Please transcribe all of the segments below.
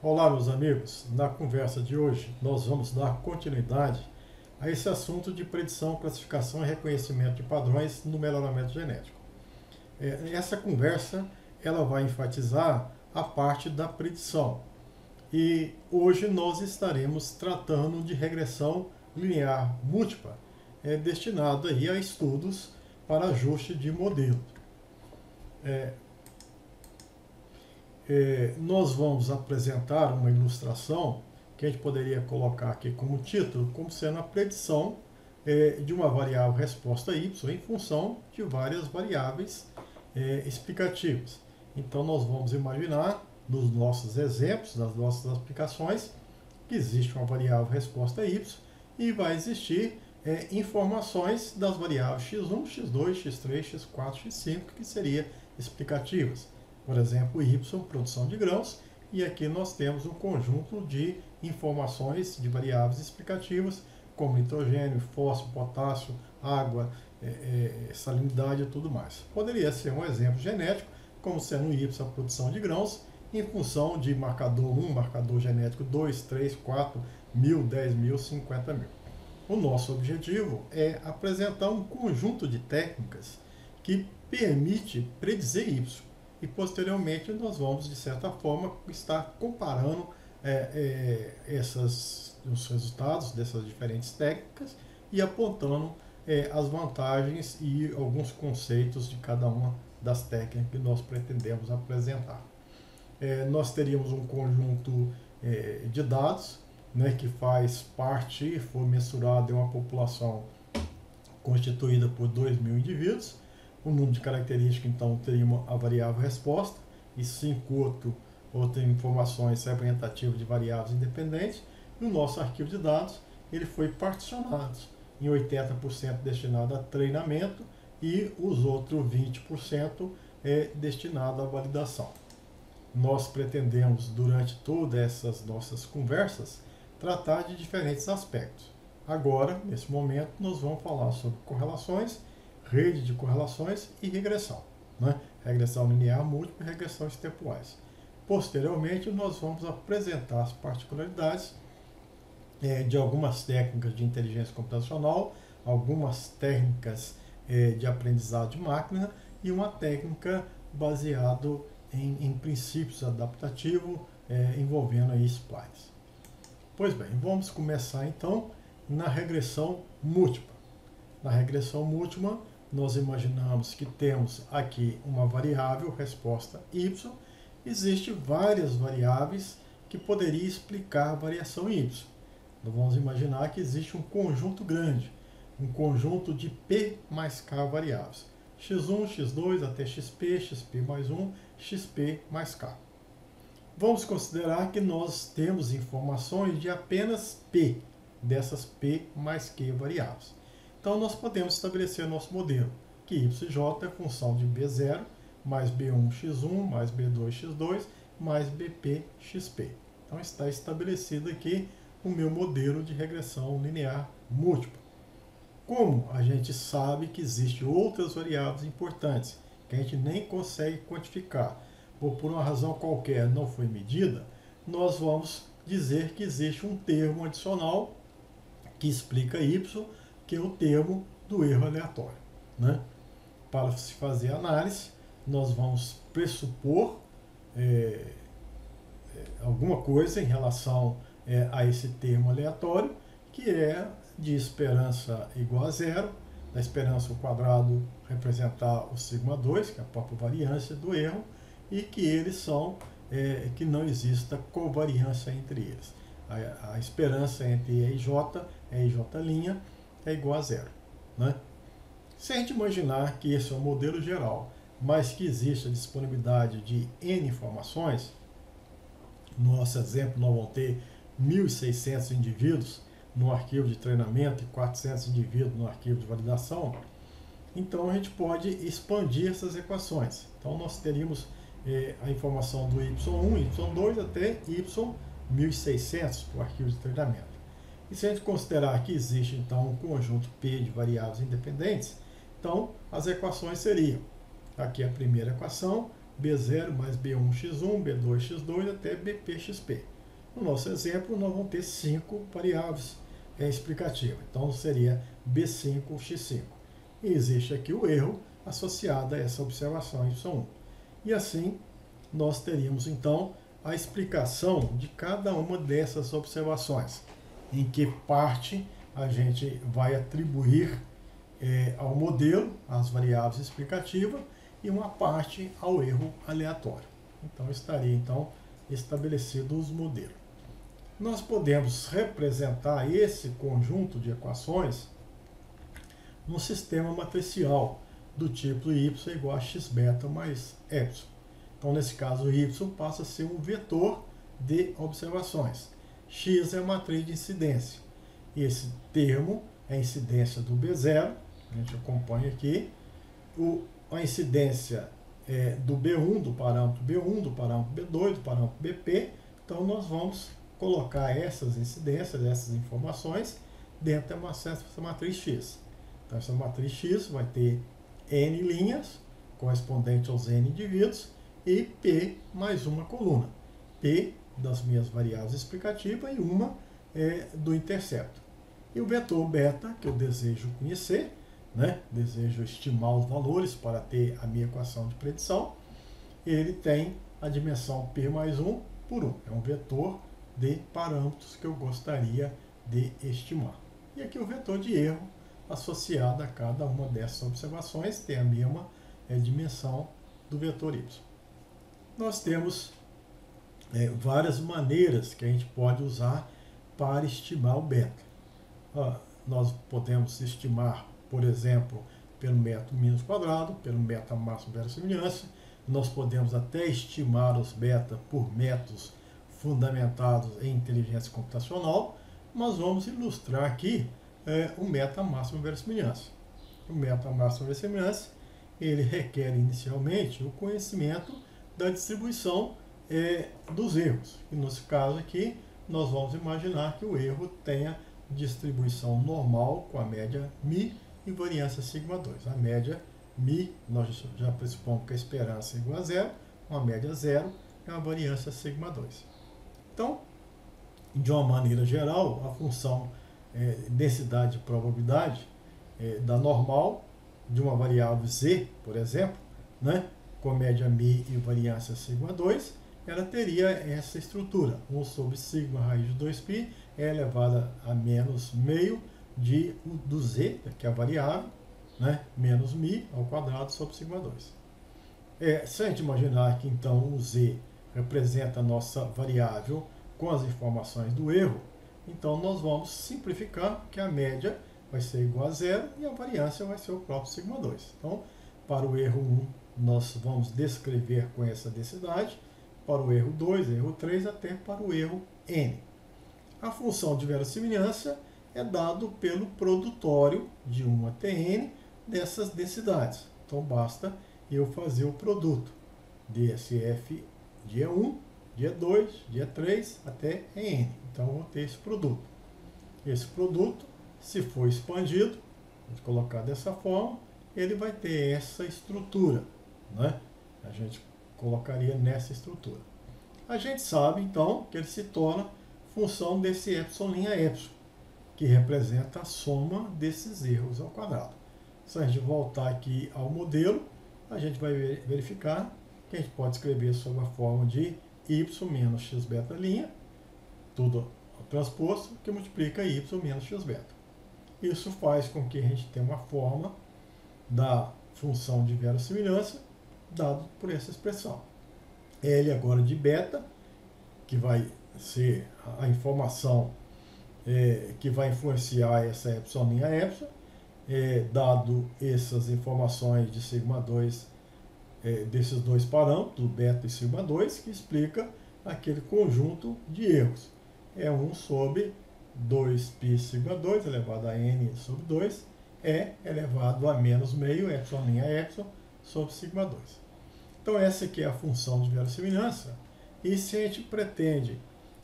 Olá, meus amigos. Na conversa de hoje, nós vamos dar continuidade a esse assunto de predição, classificação e reconhecimento de padrões no melhoramento genético. Essa conversa ela vai enfatizar a parte da predição. E hoje nós estaremos tratando de regressão linear múltipla, destinado aí a estudos para ajuste de modelo. Nós vamos apresentar uma ilustração que a gente poderia colocar aqui como título, como sendo a predição de uma variável resposta y em função de várias variáveis explicativas. Então nós vamos imaginar, nos nossos exemplos, nas nossas aplicações, que existe uma variável resposta y e vai existir informações das variáveis x1, x2, x3, x4, x5, que seriam explicativas. Por exemplo, y, produção de grãos, e aqui nós temos um conjunto de informações de variáveis explicativas, como nitrogênio, fósforo, potássio, água, salinidade e tudo mais. Poderia ser um exemplo genético, como sendo y, a produção de grãos, em função de marcador 1, marcador genético 2, 3, 4, 1000, 10.000, 50.000. O nosso objetivo é apresentar um conjunto de técnicas que permite predizer y. E posteriormente nós vamos, de certa forma, estar comparando os resultados dessas diferentes técnicas e apontando as vantagens e alguns conceitos de cada uma das técnicas que nós pretendemos apresentar. Nós teríamos um conjunto de dados, que faz parte e foi mensurado em uma população constituída por 2.000 indivíduos. O número de características, então, teríamos a variável resposta e 5 outras informações representativas de variáveis independentes. E o nosso arquivo de dados ele foi particionado em 80% destinado a treinamento e os outros 20% destinado à validação. Nós pretendemos, durante todas essas nossas conversas, tratar de diferentes aspectos. Agora, nesse momento, nós vamos falar sobre correlações, rede de correlações e regressão. Regressão linear múltipla e regressão stepwise. Posteriormente, nós vamos apresentar as particularidades de algumas técnicas de inteligência computacional, algumas técnicas de aprendizado de máquina e uma técnica baseada em princípios adaptativos envolvendo aí splines. Pois bem, vamos começar então na regressão múltipla. Na regressão múltipla, nós imaginamos que temos aqui uma variável resposta y. Existem várias variáveis que poderiam explicar a variação y. Nós vamos imaginar que existe um conjunto grande, um conjunto de p mais k variáveis. x1, x2 até xp, xp mais 1, xp mais k. Vamos considerar que nós temos informações de apenas p, dessas p mais q variáveis. Então, nós podemos estabelecer nosso modelo, que yj é função de b0 mais b1x1 mais b2x2 mais bpxp. Então, está estabelecido aqui o meu modelo de regressão linear múltipla. Como a gente sabe que existem outras variáveis importantes, que a gente nem consegue quantificar, ou por uma razão qualquer não foi medida, nós vamos dizer que existe um termo adicional que explica y, que é o termo do erro aleatório. Para se fazer a análise, nós vamos pressupor alguma coisa em relação a esse termo aleatório, que é de esperança igual a zero, da esperança ao quadrado representar o sigma2, que é a própria variância do erro, e que eles são, que não exista covariância entre eles. A esperança entre E e J é igual a zero. Se a gente imaginar que esse é um modelo geral, mas que existe a disponibilidade de N informações, no nosso exemplo nós vamos ter 1.600 indivíduos no arquivo de treinamento e 400 indivíduos no arquivo de validação, então a gente pode expandir essas equações. Então nós teríamos a informação do y1, y2 até y1.600 para o arquivo de treinamento. E se a gente considerar que existe então um conjunto P de variáveis independentes, então as equações seriam, aqui a primeira equação, B0 mais B1x1, B2x2 até BPxP. No nosso exemplo, nós vamos ter 5 variáveis explicativas. Então, seria B5x5. E existe aqui o erro associado a essa observação Y1. E assim, nós teríamos, então, a explicação de cada uma dessas observações. Em que parte a gente vai atribuir ao modelo as variáveis explicativas e uma parte ao erro aleatório. Então, estaria estabelecido os modelos. Nós podemos representar esse conjunto de equações num sistema matricial do tipo y igual a x beta mais epsilon. Então, nesse caso, y passa a ser um vetor de observações. X é a matriz de incidência. E esse termo é a incidência do B0, a gente acompanha aqui. A incidência do B1, do parâmetro B1, do parâmetro B2, do parâmetro BP. Então, nós vamos colocar essas incidências, essas informações, dentro dessa matriz X. Então, essa matriz X vai ter N linhas, correspondente aos N indivíduos, e P mais uma coluna. P das minhas variáveis explicativas e uma do intercepto. E o vetor beta, que eu desejo conhecer, desejo estimar os valores para ter a minha equação de predição, ele tem a dimensão P mais 1 por 1. É um vetor de parâmetros que eu gostaria de estimar. E aqui o vetor de erro associado a cada uma dessas observações tem a mesma dimensão do vetor y. Nós temos várias maneiras que a gente pode usar para estimar o beta. Nós podemos estimar, por exemplo, pelo método mínus quadrado, pelo método máximo verossimilhança. Nós podemos até estimar os beta por métodos fundamentados em inteligência computacional, mas vamos ilustrar aqui o método máximo verossimilhança. O método máximo verossimilhança, ele requer inicialmente o conhecimento da distribuição dos erros. E nesse caso aqui, nós vamos imaginar que o erro tenha distribuição normal com a média μ e variância σ2. A média μ, nós já pressupomos que a esperança é igual a zero, uma média zero é uma variância σ2. Então, de uma maneira geral, a função densidade de probabilidade da normal de uma variável z, por exemplo, com média μ e variância σ2, ela teria essa estrutura. 1 sobre sigma raiz de 2π é elevada a menos meio do z, que é a variável, menos μ ao quadrado sobre σ2. Se a gente imaginar que então o z representa a nossa variável com as informações do erro, então nós vamos simplificar que a média vai ser igual a zero e a variância vai ser o próprio σ2. Então, para o erro 1, nós vamos descrever com essa densidade, para o erro 2, erro 3, até para o erro n. A função de verossimilhança é dado pelo produtório de 1 até n dessas densidades. Então, basta eu fazer o produto desse f de E1, de E2, de E3 até N. Então, eu vou ter esse produto. Esse produto, se for expandido, vou colocar dessa forma, ele vai ter essa estrutura. A gente colocaria nessa estrutura. A gente sabe, então, que ele se torna função desse epsilon, que representa a soma desses erros ao quadrado. Se a gente voltar aqui ao modelo, a gente vai verificar que a gente pode escrever sob a forma de y menos x beta', tudo transposto, que multiplica y menos x beta. Isso faz com que a gente tenha uma forma da função de verossimilhança dado por essa expressão. L agora de beta, que vai ser a informação que vai influenciar essa epsilon, dado essas informações de σ2, desses dois parâmetros, beta e σ2, que explica aquele conjunto de erros. É 1 sobre 2π σ2 elevado a n sobre 2 elevado a menos meio epsilon sobre σ2. Então essa aqui é a função de verossimilhança. E se a gente pretende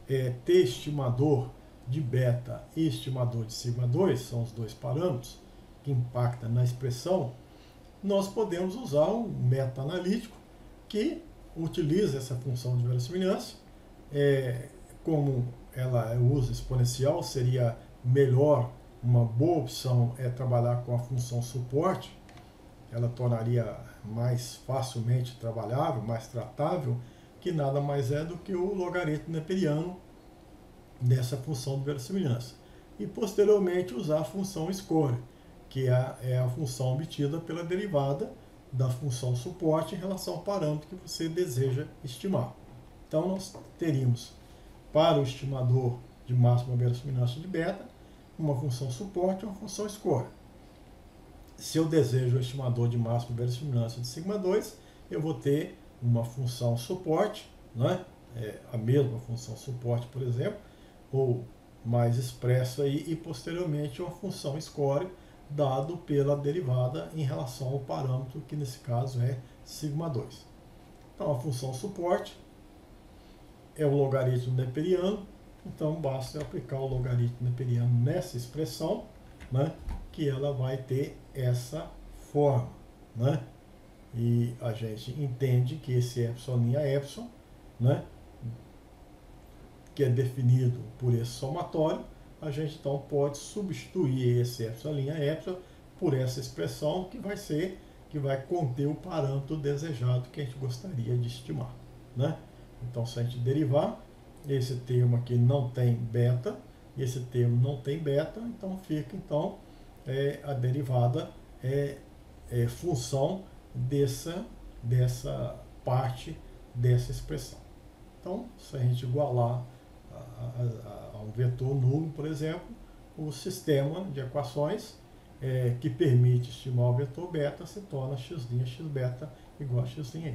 ter estimador de beta e estimador de σ2, são os dois parâmetros que impactam na expressão, nós podemos usar um meta-analítico que utiliza essa função de verossimilhança. Como ela usa exponencial, seria melhor, uma boa opção é trabalhar com a função suporte. Ela tornaria mais facilmente trabalhável, mais tratável, que nada mais é do que o logaritmo neperiano dessa função de verossimilhança. E posteriormente usar a função score, que é a função obtida pela derivada da função suporte em relação ao parâmetro que você deseja estimar. Então nós teríamos para o estimador de máxima verossimilhança de beta uma função suporte e uma função score. Se eu desejo o estimador de máxima verossimilhança de sigma 2, eu vou ter uma função suporte, né? A mesma função suporte, por exemplo, ou mais expressa aí, e posteriormente uma função score dado pela derivada em relação ao parâmetro, que nesse caso é sigma 2. Então a função suporte é o logaritmo neperiano, então basta aplicar o logaritmo neperiano nessa expressão, né, que ela vai ter essa forma, né? E a gente entende que esse epsilon, né, que é definido por esse somatório, a gente então pode substituir esse epsilon por essa expressão que vai conter o parâmetro desejado que a gente gostaria de estimar, né? Então, se a gente derivar, esse termo aqui não tem beta, esse termo não tem beta, então fica a derivada função dessa parte dessa expressão. Então, se a gente igualar a um vetor nulo, por exemplo, o sistema de equações que permite estimar o vetor beta se torna x' x beta igual a x' y.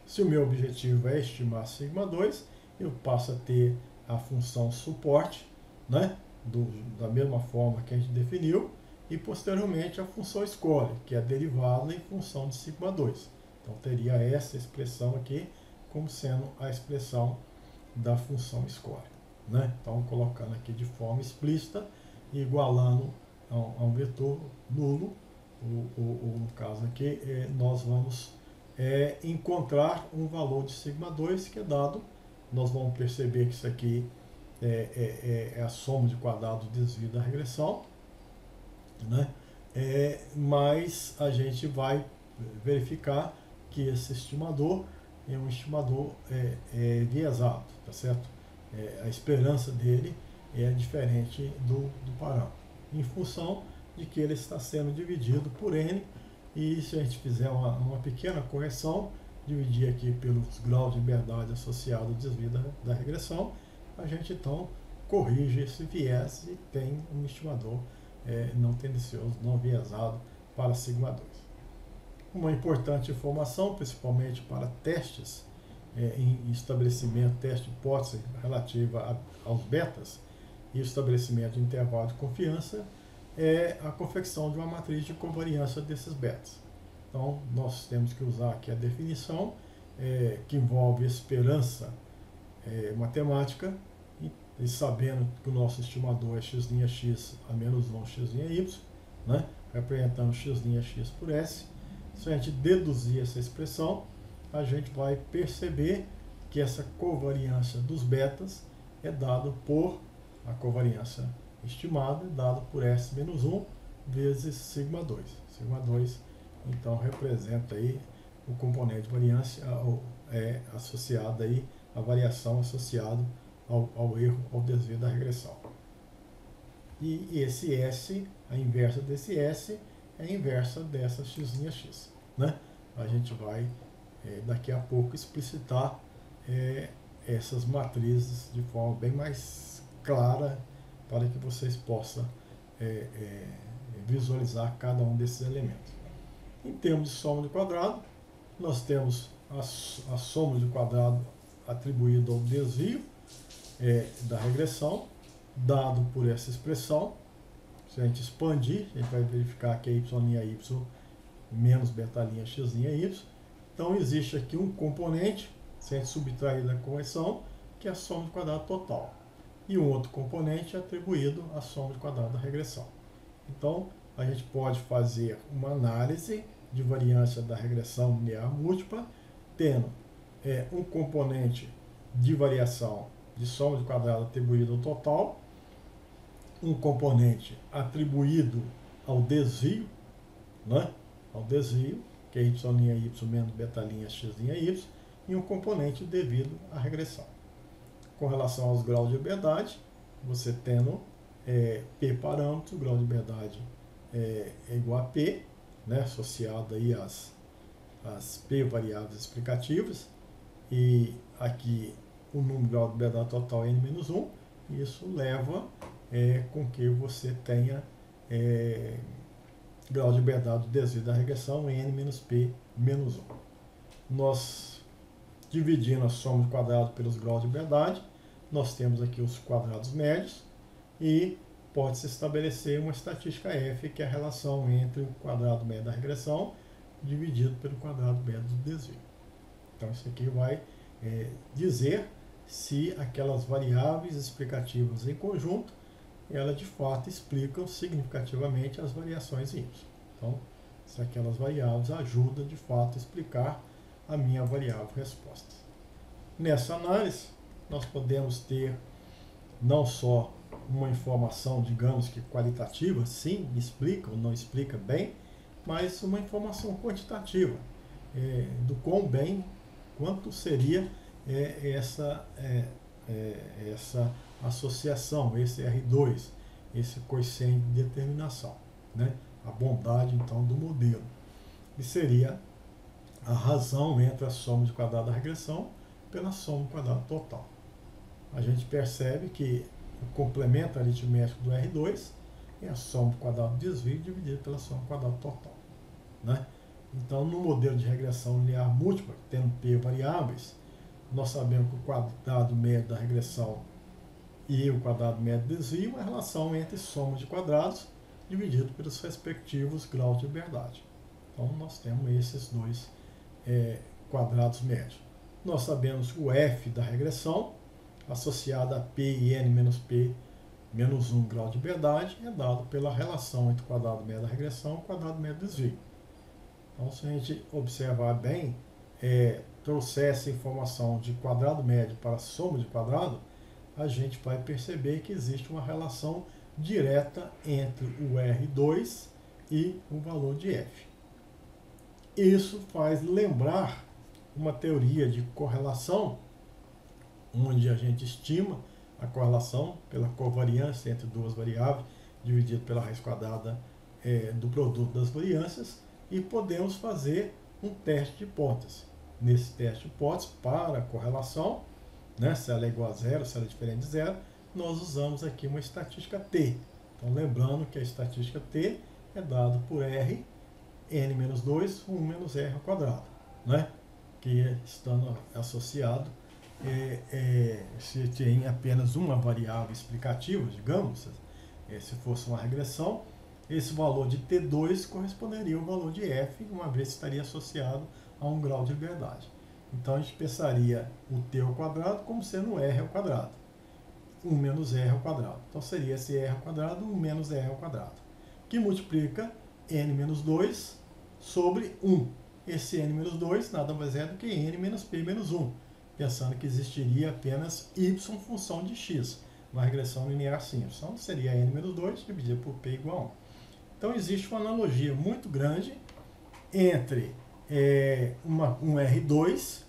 Se o meu objetivo é estimar sigma 2, eu passo a ter a função suporte, né, da mesma forma que a gente definiu, e posteriormente a função score, que é a derivada em função de sigma 2. Então teria essa expressão aqui como sendo a expressão da função score, né? Então colocando aqui de forma explícita e igualando a um vetor nulo, no caso aqui, nós vamos encontrar um valor de sigma 2 que é dado. Nós vamos perceber que isso aqui é a soma de quadrados do desvio da regressão, né? Mas a gente vai verificar que esse estimador é um estimador viesado, tá certo? A esperança dele é diferente do parâmetro, em função de que ele está sendo dividido por n, e se a gente fizer uma pequena correção, dividir aqui pelos graus de liberdade associado ao desvio da regressão, a gente então corrige esse viés e tem um estimador não tendencioso, não viesado para sigma 2. Uma importante informação, principalmente para testes em estabelecimento, teste de hipótese relativa aos betas e o estabelecimento de intervalo de confiança, é a confecção de uma matriz de covariância desses betas. Então, nós temos que usar aqui a definição que envolve esperança matemática, e sabendo que o nosso estimador é x' x a menos 1 x' y, né, representando x' x por s. Se a gente deduzir essa expressão, a gente vai perceber que essa covariância dos betas é dada por a covariância estimada, é dada por S menos 1 vezes sigma 2. Sigma 2, então, representa aí o componente de variância associado aí, a variação associada ao erro, ao desvio da regressão. E esse S, a inversa desse S, é a inversa dessa x', x, né? A gente vai, daqui a pouco, explicitar essas matrizes de forma bem mais clara, para que vocês possam visualizar cada um desses elementos. Em termos de soma de quadrado, nós temos a soma de quadrado atribuída ao desvio da regressão, dado por essa expressão. Se a gente expandir, a gente vai verificar que é y' menos beta' x' y. Então existe aqui um componente, se a gente subtrair da correção, que é a soma de quadrado total. E um outro componente atribuído à soma de quadrado da regressão. Então, a gente pode fazer uma análise de variância da regressão linear múltipla tendo um componente de variação de soma de quadrado atribuído ao total, um componente atribuído ao desvio, né? Ao desvio, que é y' y menos beta' x' y, e um componente devido à regressão. Com relação aos graus de liberdade, você tendo P parâmetros, o grau de liberdade é igual a P, né? Associado aí às P variáveis explicativas, e aqui o número de grau de liberdade total é n-1, e isso leva com que você tenha grau de liberdade do desvio da regressão n-p-1. Nós, dividindo a soma de quadrados pelos graus de liberdade, nós temos aqui os quadrados médios, e pode-se estabelecer uma estatística F, que é a relação entre o quadrado médio da regressão dividido pelo quadrado médio do desvio. Então isso aqui vai dizer se aquelas variáveis explicativas em conjunto, elas de fato explicam significativamente as variações em y. Então, se aquelas variáveis ajudam de fato a explicar a minha variável resposta. Nessa análise, nós podemos ter não só uma informação, digamos que qualitativa, sim, explica ou não explica bem, mas uma informação quantitativa, do quão bem, quanto seria essa associação, esse R2, esse coeficiente de determinação, né? A bondade, então, do modelo. E seria a razão entre a soma de quadrado da regressão pela soma de quadrado total. A gente percebe que o complemento aritmético do R2 é a soma do quadrado do desvio dividido pela soma do quadrado total, né? Então, no modelo de regressão linear múltipla, tendo P variáveis, nós sabemos que o quadrado médio da regressão e o quadrado médio do desvio é a relação entre soma de quadrados dividido pelos respectivos graus de liberdade. Então, nós temos esses dois quadrados médios. Nós sabemos que o F da regressão, associado a P e N menos P menos 1 grau de liberdade, é dado pela relação entre o quadrado médio da regressão e o quadrado médio do desvio. Então, se a gente observar bem, trouxer essa informação de quadrado médio para a soma de quadrado, a gente vai perceber que existe uma relação direta entre o R2 e o valor de F. Isso faz lembrar uma teoria de correlação, onde a gente estima a correlação pela covariância entre duas variáveis, dividido pela raiz quadrada do produto das variâncias, e podemos fazer um teste de hipótese. Nesse teste de hipótese, para a correlação, né, se ela é igual a zero, se ela é diferente de zero, nós usamos aqui uma estatística T. Então, lembrando que a estatística T é dada por R, n-2, 1 menos R ao quadrado, né, que estando associado, se tem apenas uma variável explicativa, digamos, se fosse uma regressão, esse valor de T2 corresponderia ao valor de F, uma vez que estaria associado a um grau de liberdade. Então, a gente pensaria o T ao quadrado como sendo R ao quadrado. 1 menos R ao quadrado. Então, seria esse R ao quadrado, 1 menos R ao quadrado, que multiplica N menos 2 sobre 1. Esse N menos 2 nada mais é do que N menos P menos 1, pensando que existiria apenas Y função de X, uma regressão linear simples. Então, seria N menos 2 dividido por P igual a 1. Então, existe uma analogia muito grande entre um R2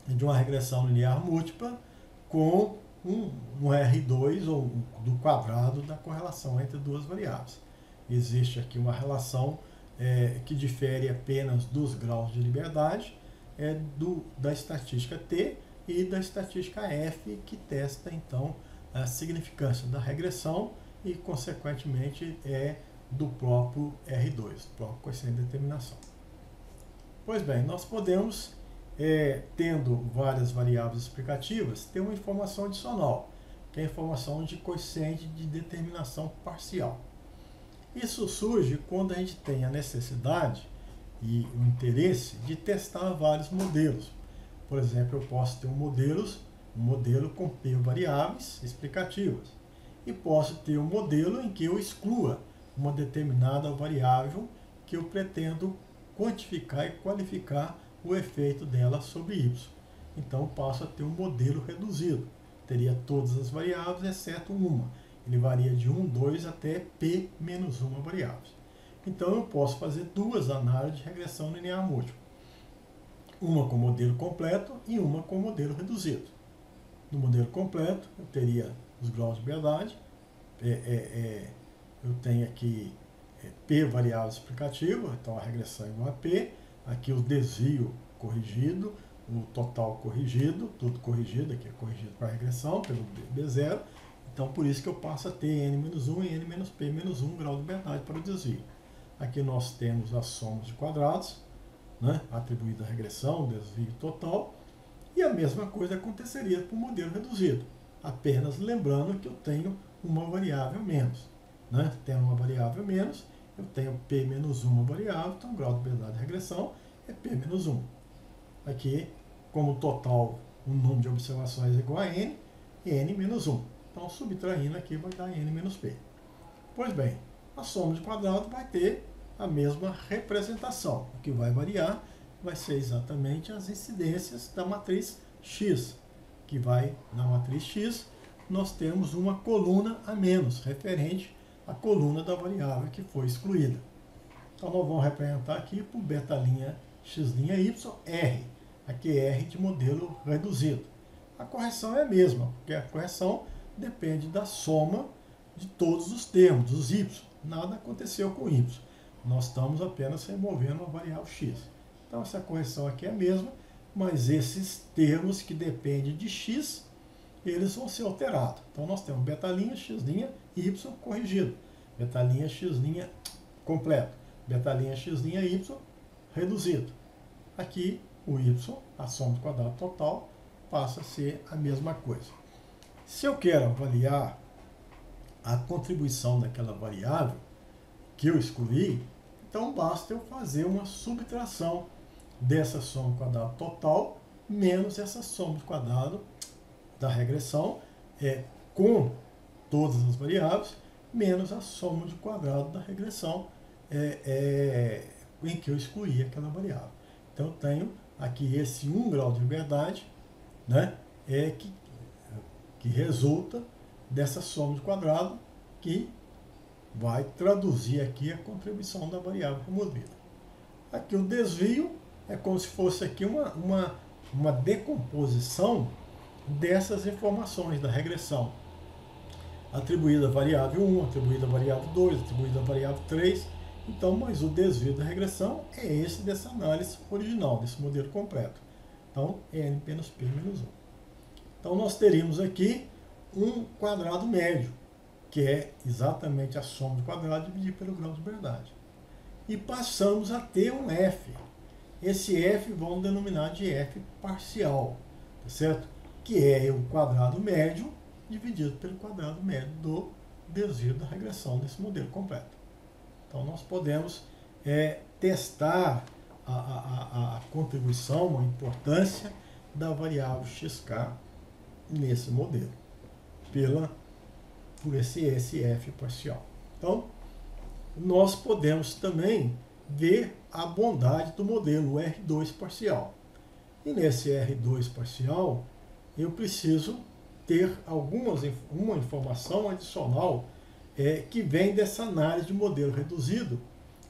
de uma regressão linear múltipla com um R2 ou do quadrado da correlação entre duas variáveis. Existe aqui uma relação que difere apenas dos graus de liberdade da estatística T e da estatística F, que testa então a significância da regressão e, consequentemente, do próprio R2, do próprio coeficiente de determinação. Pois bem, nós podemos, tendo várias variáveis explicativas, ter uma informação adicional, que é a informação de coeficiente de determinação parcial. Isso surge quando a gente tem a necessidade e o interesse de testar vários modelos. Por exemplo, eu posso ter um modelo com P variáveis explicativas, e posso ter um modelo em que eu exclua uma determinada variável que eu pretendo quantificar e qualificar o efeito dela sobre y. Então passo a ter um modelo reduzido. Teria todas as variáveis, exceto uma. Ele varia de 1, 2 até p menos uma variáveis. Então eu posso fazer duas análises de regressão linear múltipla. Uma com modelo completo e uma com modelo reduzido. No modelo completo, eu teria os graus de liberdade. Eu tenho aqui P variável explicativa, então a regressão é igual a P. Aqui o desvio corrigido, o total corrigido, tudo corrigido, aqui é corrigido para a regressão, pelo B0. Então por isso que eu passo a ter N-1 e N-P-1 grau de liberdade para o desvio. Aqui nós temos as somas de quadrados, né, atribuída à regressão, desvio total. E a mesma coisa aconteceria para o modelo reduzido. Apenas lembrando que eu tenho uma variável menos. Né? Tendo uma variável menos, eu tenho P menos uma variável, então o grau de liberdade de regressão é P menos 1. Aqui, como total, o número de observações é igual a N, N menos 1. Então, subtraindo aqui, vai dar N menos P. Pois bem, a soma de quadrado vai ter a mesma representação. O que vai variar vai ser exatamente as incidências da matriz X, que vai, na matriz X, nós temos uma coluna a menos, referente à coluna da variável que foi excluída. Então, nós vamos representar aqui por beta' x' y, R. Aqui é R de modelo reduzido. A correção é a mesma, porque a correção depende da soma de todos os termos, dos y. Nada aconteceu com y. Nós estamos apenas removendo a variável x. Então, essa correção aqui é a mesma, mas esses termos que dependem de x, eles vão ser alterados. Então, nós temos beta' x' y corrigido, beta' x' completo, beta' x' y reduzido. Aqui, o y, a soma do quadrado total, passa a ser a mesma coisa. Se eu quero avaliar a contribuição daquela variável que eu excluí, então basta eu fazer uma subtração dessa soma de quadrado total menos essa soma de quadrado da regressão com todas as variáveis menos a soma de quadrado da regressão em que eu excluí aquela variável. Então eu tenho aqui esse 1 grau de liberdade, né, que resulta dessa soma de quadrado que vai traduzir aqui a contribuição da variável removida. Aqui o desvio é como se fosse aqui uma decomposição dessas informações da regressão. Atribuída a variável 1, atribuída a variável 2, atribuída a variável 3. Então, mas o desvio da regressão é esse dessa análise original, desse modelo completo. Então, N menos P menos 1. Então, nós teríamos aqui um quadrado médio, que é exatamente a soma do quadrado dividido pelo grau de liberdade. E passamos a ter um F. Esse F vamos denominar de F parcial, tá certo? Que é o quadrado médio dividido pelo quadrado médio do desvio da regressão desse modelo completo. Então, nós podemos testar a contribuição, a importância da variável xk nesse modelo, por esse F parcial. Então, nós podemos também ver a bondade do modelo R2 parcial. E nesse R2 parcial, eu preciso ter uma informação adicional que vem dessa análise de modelo reduzido,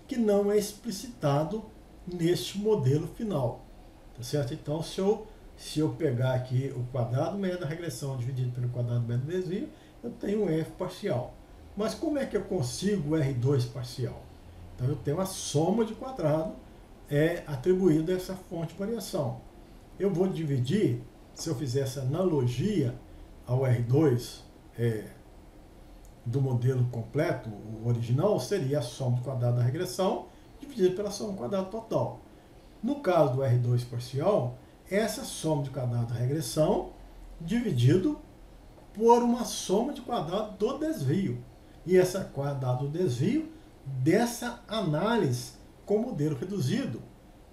que não é explicitado neste modelo final. Tá certo? Então, se eu pegar aqui o quadrado médio da regressão dividido pelo quadrado médio do desvio, eu tenho um F parcial. Mas como é que eu consigo o R2 parcial? Então, eu tenho a soma de quadrado atribuída a essa fonte de variação. Eu vou dividir, se eu fizer essa analogia ao R2 do modelo completo, o original, seria a soma do quadrado da regressão dividido pela soma do quadrado total. No caso do R2 parcial, essa soma de quadrado da regressão dividido por uma soma de quadrado do desvio. E essa quadrado do desvio dessa análise com modelo reduzido,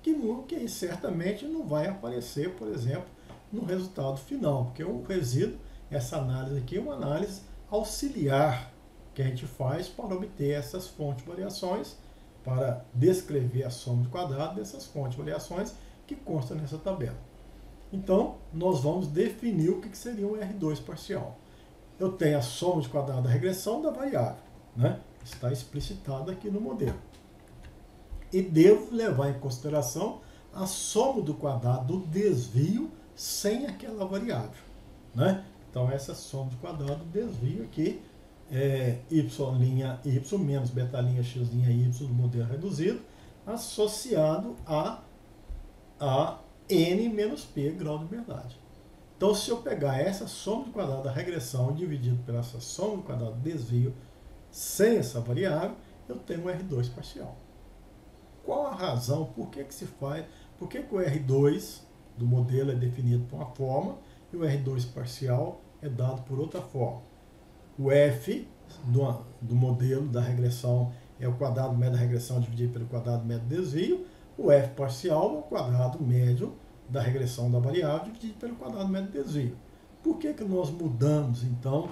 que certamente não vai aparecer, por exemplo, no resultado final, porque o resíduo, essa análise aqui é uma análise auxiliar que a gente faz para obter essas fontes de variações, para descrever a soma de quadrado dessas fontes de variações que consta nessa tabela. Então, nós vamos definir o que seria um R2 parcial. Eu tenho a soma de quadrado da regressão da variável, né? Está explicitado aqui no modelo. E devo levar em consideração a soma do quadrado do desvio sem aquela variável, né? Então, essa soma de quadrado do desvio aqui é y' menos beta' x' y do modelo reduzido, associado a n menos p, grau de liberdade. Então, se eu pegar essa soma de quadrado da regressão dividido pela essa soma de quadrado do desvio sem essa variável, eu tenho um R2 parcial. Qual a razão? Por que se faz? Por que o R2 do modelo é definido por uma forma e o R2 parcial é dado por outra forma? O F do modelo da regressão é o quadrado médio da regressão dividido pelo quadrado médio do desvio. O F parcial é o quadrado médio da regressão da variável dividido pelo quadrado médio do desvio. Por que nós mudamos, então?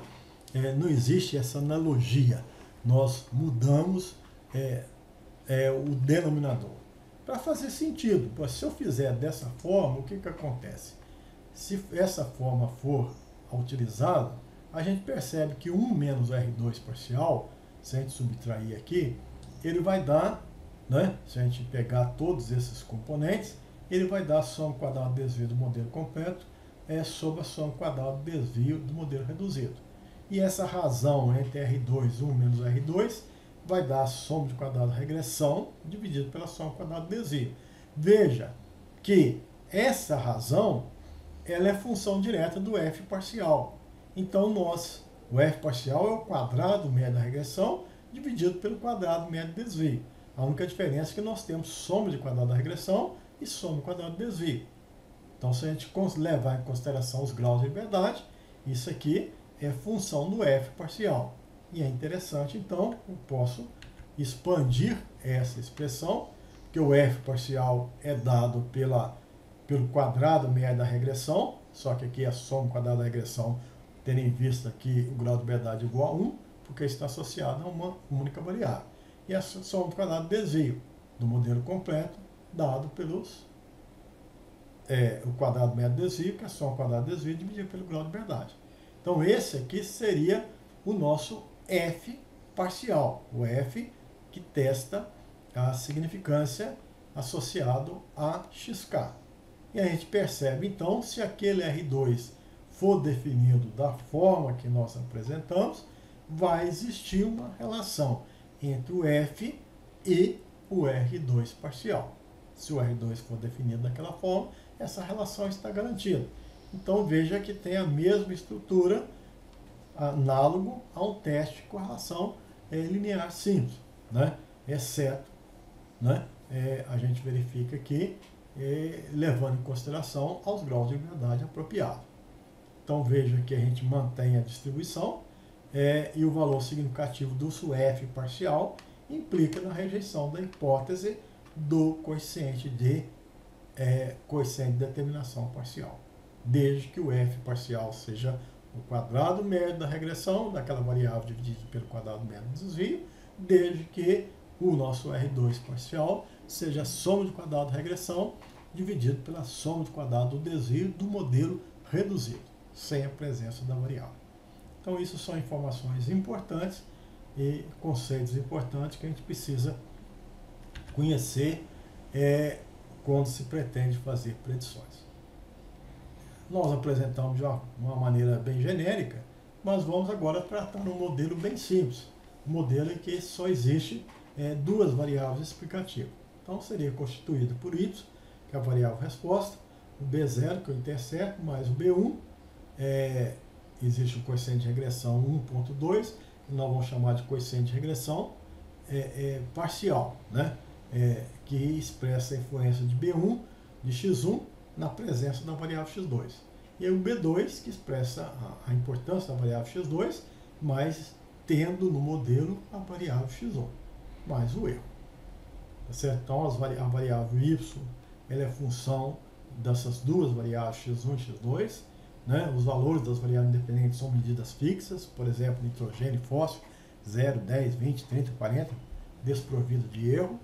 Não existe essa analogia. Nós mudamos o denominador. Para fazer sentido, se eu fizer dessa forma, o que acontece? Se essa forma for utilizada, a gente percebe que 1 menos R2 parcial, se a gente subtrair aqui, ele vai dar, né, se a gente pegar todos esses componentes, ele vai dar a soma quadrada do desvio do modelo completo sobre a soma quadrada do desvio do modelo reduzido. E essa razão entre R2, 1 menos R2, vai dar a soma de quadrado da regressão dividido pela soma quadrada do desvio. Veja que essa razão ela é função direta do F parcial. Então, o F parcial é o quadrado médio da regressão dividido pelo quadrado médio do desvio. A única diferença é que nós temos soma de quadrado da regressão e soma de quadrado do desvio. Então, se a gente levar em consideração os graus de liberdade, isso aqui é função do F parcial. E é interessante, então, eu posso expandir essa expressão, que o F parcial é dado pelo quadrado médio da regressão, só que aqui é a soma quadrada da regressão, tendo em vista que o grau de liberdade é igual a 1, porque está associado a uma única variável. E a soma do quadrado do desvio do modelo completo, dado pelos o quadrado médio do desvio, que é a soma quadrada do desvio dividido pelo grau de liberdade. Então, esse aqui seria o nosso F parcial, o F que testa a significância associado a xk. E a gente percebe, então, se aquele R2 for definido da forma que nós apresentamos, vai existir uma relação entre o F e o R2 parcial. Se o R2 for definido daquela forma, essa relação está garantida. Então, veja que tem a mesma estrutura, análogo a um teste de correlação linear simples, né? Exceto, né, a gente verifica que levando em consideração aos graus de liberdade apropriados. Então, veja que a gente mantém a distribuição e o valor significativo do F parcial implica na rejeição da hipótese do coeficiente de determinação parcial, desde que o F parcial seja o quadrado médio da regressão daquela variável dividido pelo quadrado médio do desvio, desde que o nosso R2 parcial seja a soma de quadrado da regressão dividido pela soma de quadrado do desvio do modelo reduzido, sem a presença da variável. Então, isso são informações importantes e conceitos importantes que a gente precisa conhecer quando se pretende fazer predições. Nós apresentamos de uma maneira bem genérica, mas vamos agora tratar um modelo bem simples, um modelo em que só existe duas variáveis explicativas. Então, seria constituído por y, que é a variável resposta, o b0, que é o intercepto, mais o b1, existe o coeficiente de regressão 1.2, que nós vamos chamar de coeficiente de regressão parcial, né? Que expressa a influência de b1 de x1 na presença da variável x2. E aí o b2, que expressa a importância da variável x2, mas tendo no modelo a variável x1, mais o erro. Tá certo? Então, a variável y ela é função dessas duas variáveis x1 e x2. Né? Os valores das variáveis independentes são medidas fixas, por exemplo, nitrogênio e fósforo, 0, 10, 20, 30, 40, desprovido de erro.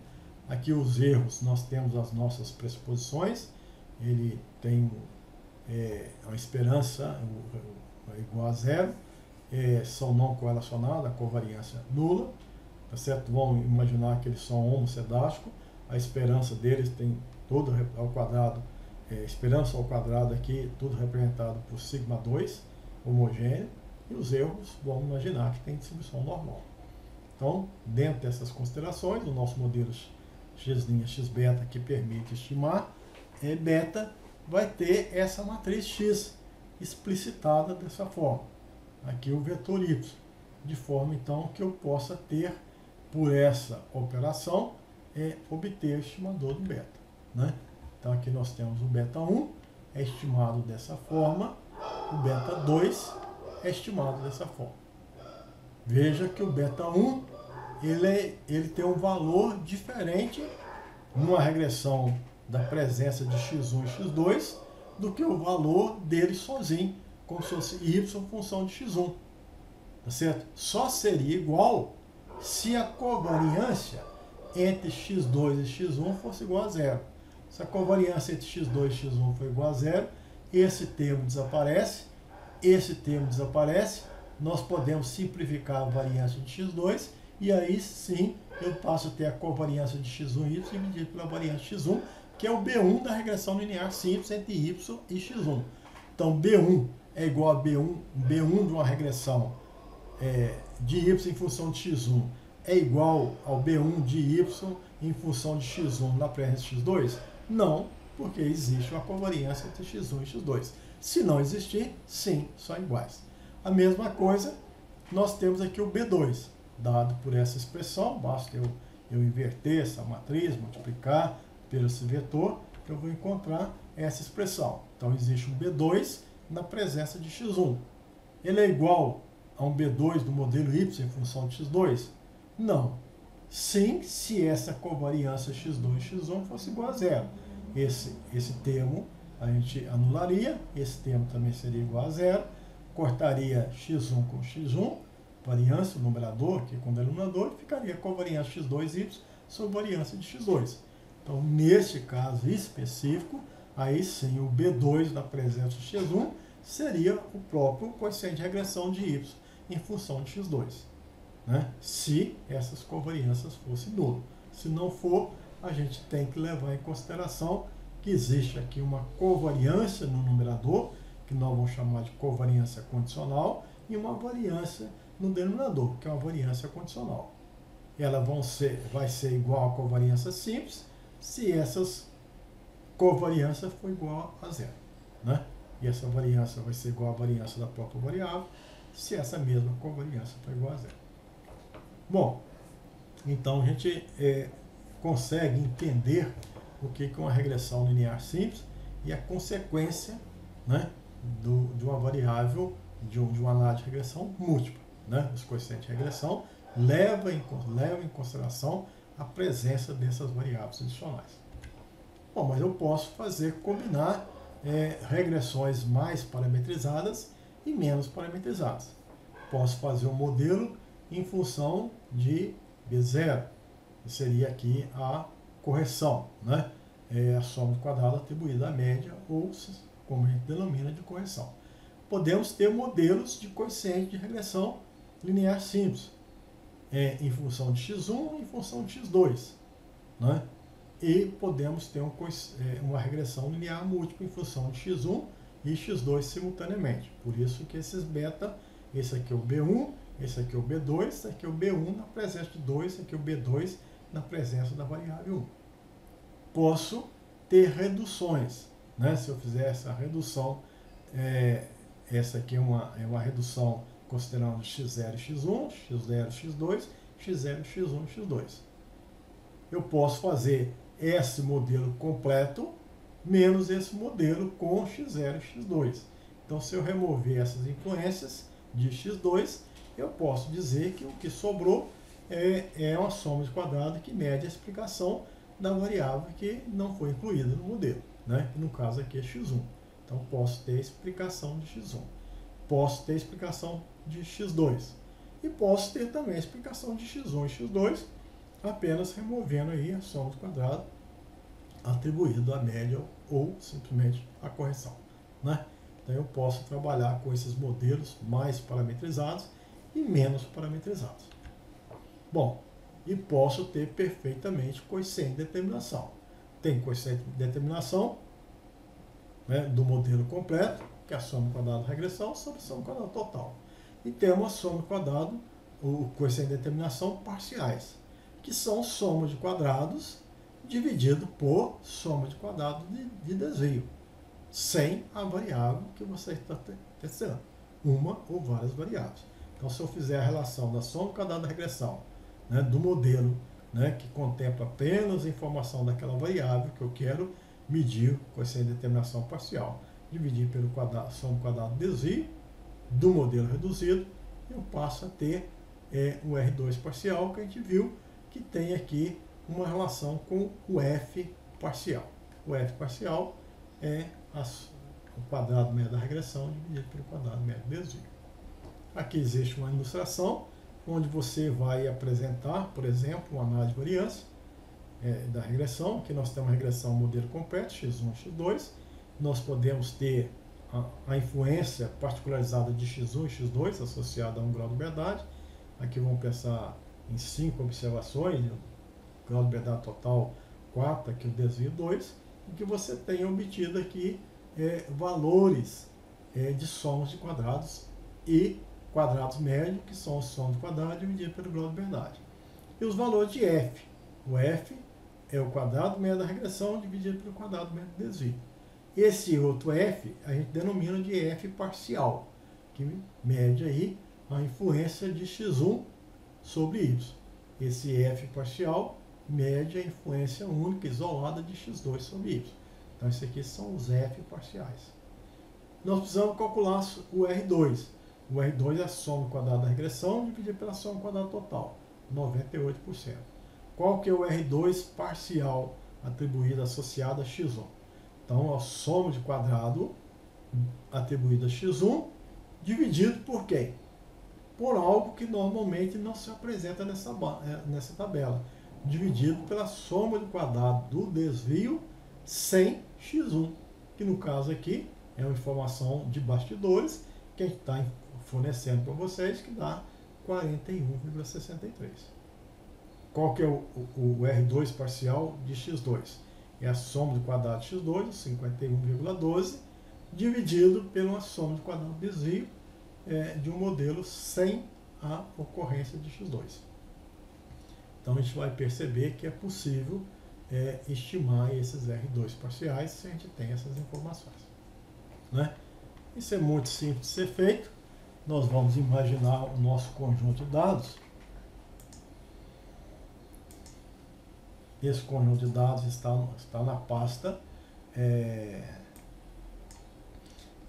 Aqui os erros, nós temos as nossas pressuposições, ele tem uma esperança igual a zero, são não correlacionados, a covariância nula, tá certo? Vamos imaginar que eles são homocedásticos, a esperança deles tem tudo ao quadrado, esperança ao quadrado aqui, tudo representado por σ2, homogêneo, e os erros, vamos imaginar que tem distribuição normal. Então, dentro dessas considerações, o nosso modelo x', x-beta, que permite estimar, beta vai ter essa matriz x explicitada dessa forma. Aqui o vetor y, de forma então que eu possa ter, por essa operação, obter o estimador do beta, né? Então aqui nós temos o beta 1, é estimado dessa forma, o beta 2 é estimado dessa forma. Veja que o beta 1 ele tem um valor diferente numa regressão da presença de x1 e x2 do que o valor dele sozinho, como se fosse y função de x1. Tá certo? Só seria igual se a covariância entre x2 e x1 fosse igual a zero. Se a covariância entre x2 e x1 for igual a zero, esse termo desaparece, esse termo desaparece, nós podemos simplificar a variância de x2 e aí sim eu passo a ter a covariância de x1 e y dividido pela variância de x1, que é o B1 da regressão linear simples entre y e x1. Então B1 é igual a B1 de uma regressão de y em função de x1 é igual ao B1 de y em função de x1 na presença de x2? Não, porque existe uma covariância entre x1 e x2. Se não existir, sim, são iguais. A mesma coisa, nós temos aqui o B2, dado por essa expressão, basta eu inverter essa matriz, multiplicar pelo esse vetor, que eu vou encontrar essa expressão. Então existe um B2 na presença de x1. Ele é igual a um B2 do modelo y em função de x2? Não. Sim, se essa covariância x2 e x1 fosse igual a zero. Esse termo a gente anularia, esse termo também seria igual a zero, cortaria x1 com x1, variância, o numerador, que com o denominador, ficaria covariância x2y sobre variância de x2. Então, neste caso específico, aí sim o B2 na presença de x1 seria o próprio coeficiente de regressão de y em função de x2, né? Se essas covariâncias fossem nulas. Se não for, a gente tem que levar em consideração que existe aqui uma covariância no numerador, que nós vamos chamar de covariância condicional, e uma variância no denominador, que é uma variância condicional. Ela vai ser igual à covariância simples, se essas covariâncias for igual a zero, né? E essa variância vai ser igual à variância da própria variável, se essa mesma covariância for igual a zero. Bom, então a gente consegue entender o que é uma regressão linear simples e a consequência, né, de uma variável, de uma análise de regressão múltipla, né? Os coeficientes de regressão levam em consideração a presença dessas variáveis adicionais. Bom, mas eu posso combinar regressões mais parametrizadas e menos parametrizadas. Posso fazer um modelo em função de B0, que seria aqui a correção, né? A soma do quadrado atribuída à média, ou como a gente denomina, de correção. Podemos ter modelos de coeficiente de regressão linear simples, em função de x1 e em função de x2, né? E podemos ter uma regressão linear múltipla em função de x1 e x2 simultaneamente. Por isso que esses beta, esse aqui é o B1, esse aqui é o B2, esse aqui é o B1 na presença de 2, esse aqui é o B2 na presença da variável 1. Posso ter reduções, né? Se eu fizer essa redução, essa aqui é uma redução considerando x0 e x1, x0 e x2, x0 e x1 e x2. Eu posso fazer esse modelo completo menos esse modelo com x0 e x2. Então, se eu remover essas influências de x2, eu posso dizer que o que sobrou é uma soma de quadrado que mede a explicação da variável que não foi incluída no modelo, né? Que no caso aqui é x1. Então, posso ter a explicação de x1. Posso ter a explicação de x2. E posso ter também a explicação de x1 e x2, apenas removendo aí a soma do quadrado atribuído à média ou simplesmente a correção, né? Então eu posso trabalhar com esses modelos mais parametrizados e menos parametrizados. Bom, e posso ter perfeitamente coeficiente de determinação. Tem coeficiente de determinação, né, do modelo completo, que é a soma quadrada da regressão sobre a soma quadrada total. E temos a soma quadrada, o coeficiente de determinação parciais, que são soma de quadrados dividido por soma de quadrados de desvio, sem a variável que você está testando, uma ou várias variáveis. Então, se eu fizer a relação da soma quadrada da regressão, né, do modelo, né, que contempla apenas a informação daquela variável que eu quero medir o coeficiente de determinação parcial, dividir pelo quadrado, soma quadrada do desvio do modelo reduzido, eu passo a ter o R2 parcial, que a gente viu que tem aqui uma relação com o F parcial. O F parcial é o quadrado médio da regressão dividido pelo quadrado médio do desvio. Aqui existe uma ilustração onde você vai apresentar, por exemplo, uma análise de variância da regressão. Aqui nós temos a regressão modelo completo, x1, x2. Nós podemos ter a influência particularizada de x1 e x2 associada a um grau de liberdade. Aqui vamos pensar em 5 observações, o grau de liberdade total 4, aqui o desvio 2, e que você tenha obtido aqui valores de somas de quadrados e quadrados médios, que são os somos de quadrados divididos pelo grau de liberdade. E os valores de f. O f é o quadrado médio da regressão dividido pelo quadrado médio do desvio. Esse outro f a gente denomina de f parcial, que mede aí a influência de x1 sobre y. Esse f parcial mede a influência única isolada de x2 sobre y. Então, esses aqui são os f parciais. Nós precisamos calcular o R2. O R2 é a soma quadrada da regressão dividida pela soma quadrada total, 98%. Qual que é o R2 parcial atribuído associado a x1? Então, a soma de quadrado atribuída a x1 dividido por quem? Por algo que normalmente não se apresenta nessa tabela, dividido pela soma de quadrado do desvio sem x1, que no caso aqui é uma informação de bastidores que a gente está fornecendo para vocês, que dá 41,63. Qual que é o R2 parcial de x2? É a soma de quadrado de x2, 51,12, dividido pela soma de quadrado do desvio de um modelo sem a ocorrência de x2. Então a gente vai perceber que é possível estimar esses R2 parciais se a gente tem essas informações, né? Isso é muito simples de ser feito. Nós vamos imaginar o nosso conjunto de dados. Esse conjunto de dados está na pasta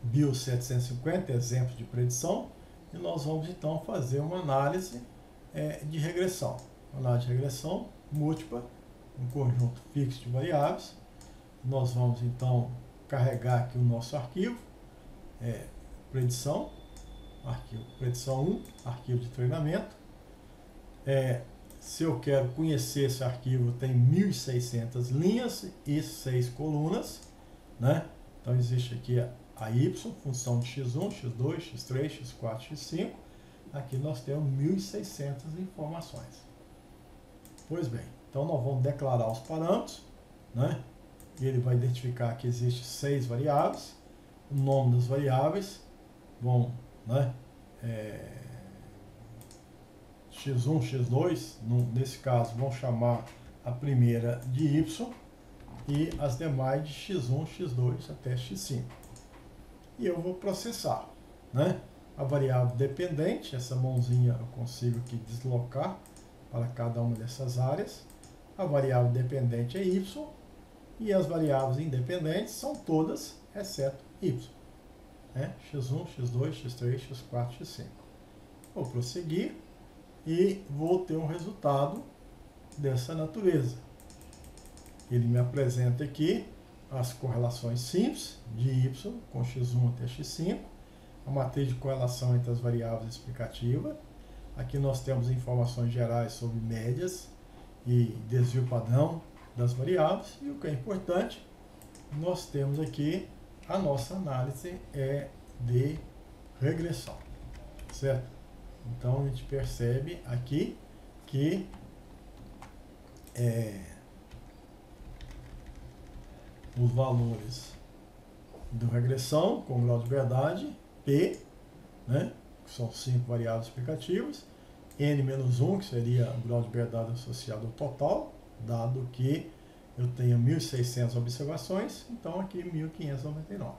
BIOS 750, exemplos de predição, e nós vamos então fazer uma análise de regressão. Análise de regressão múltipla, um conjunto fixo de variáveis. Nós vamos então carregar aqui o nosso arquivo, predição, arquivo predição 1, arquivo de treinamento. Se eu quero conhecer esse arquivo, tem 1.600 linhas e 6 colunas, né? Então existe aqui a y, função de x1, x2, x3, x4, x5. Aqui nós temos 1.600 informações. Pois bem, então nós vamos declarar os parâmetros, né? Ele vai identificar que existe 6 variáveis. O nome das variáveis vão, né, x1, x2, nesse caso vão chamar a primeira de y e as demais de x1, x2 até x5. E eu vou processar, né? A variável dependente, essa mãozinha eu consigo aqui deslocar para cada uma dessas áreas. A variável dependente é y e as variáveis independentes são todas exceto y, né? x1, x2, x3, x4, x5. Vou prosseguir e vou ter um resultado dessa natureza. Ele me apresenta aqui as correlações simples de y com x1 até x5, a matriz de correlação entre as variáveis explicativas. Aqui nós temos informações gerais sobre médias e desvio padrão das variáveis, e o que é importante, nós temos aqui a nossa análise de regressão, certo? Então a gente percebe aqui que os valores de regressão com grau de verdade, P, né, que são 5 variáveis explicativas, N-1, que seria o grau de verdade associado ao total, dado que eu tenho 1.600 observações, então aqui 1.599.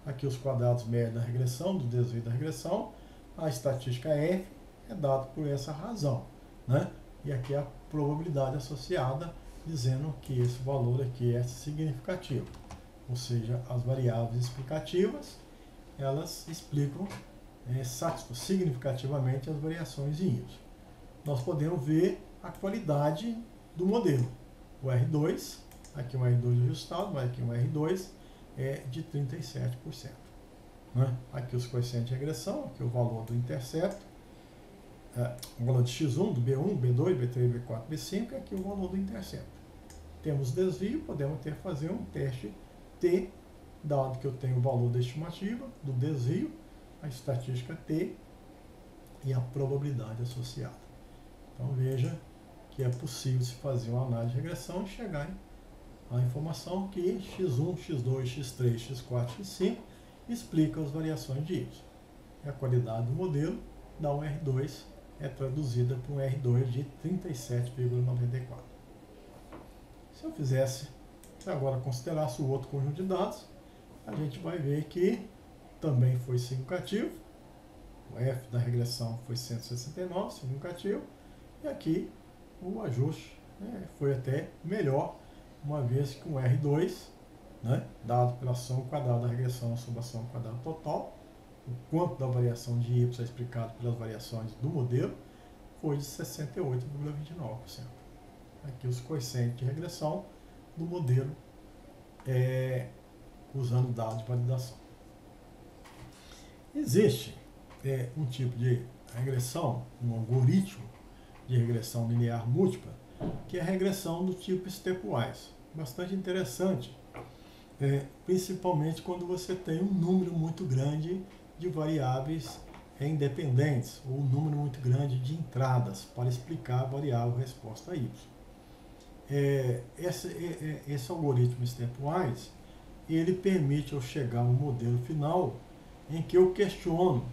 Aqui os quadrados médios da regressão, do desvio da regressão, a estatística F é dada por essa razão, né? E aqui a probabilidade associada, dizendo que esse valor aqui é significativo. Ou seja, as variáveis explicativas, elas explicam significativamente as variações em Y. Nós podemos ver a qualidade do modelo. O R2, aqui um R2 ajustado, mas aqui um R2 é de 37%. Né? Aqui os coeficientes de regressão, aqui o valor do intercepto, o valor de X1, do B1, B2, B3, B4, B5, aqui o valor do intercepto. Temos desvio, podemos fazer um teste T, dado que eu tenho o valor da estimativa do desvio, a estatística T e a probabilidade associada. Então veja que é possível se fazer uma análise de regressão e chegar à informação que X1, X2, X3, X4, X5 explica as variações de Y. E a qualidade do modelo da um R2 é traduzida por um R2 de 37,94. Se eu fizesse, se agora considerasse o outro conjunto de dados, a gente vai ver que também foi significativo. O F da regressão foi 169, significativo. E aqui o ajuste foi até melhor, uma vez que um R2, né, dado pela soma quadrada da regressão sobre a soma quadrada total, o quanto da variação de Y é explicado pelas variações do modelo, foi de 68,29%. Aqui os coeficientes de regressão do modelo usando dados de validação. Existe um tipo de regressão, um algoritmo de regressão linear múltipla, que é a regressão do tipo stepwise. Bastante interessante, principalmente quando você tem um número muito grande de variáveis independentes, ou um número muito grande de entradas para explicar a variável resposta a Y. Esse algoritmo stepwise, ele permite eu chegar a um modelo final em que eu questiono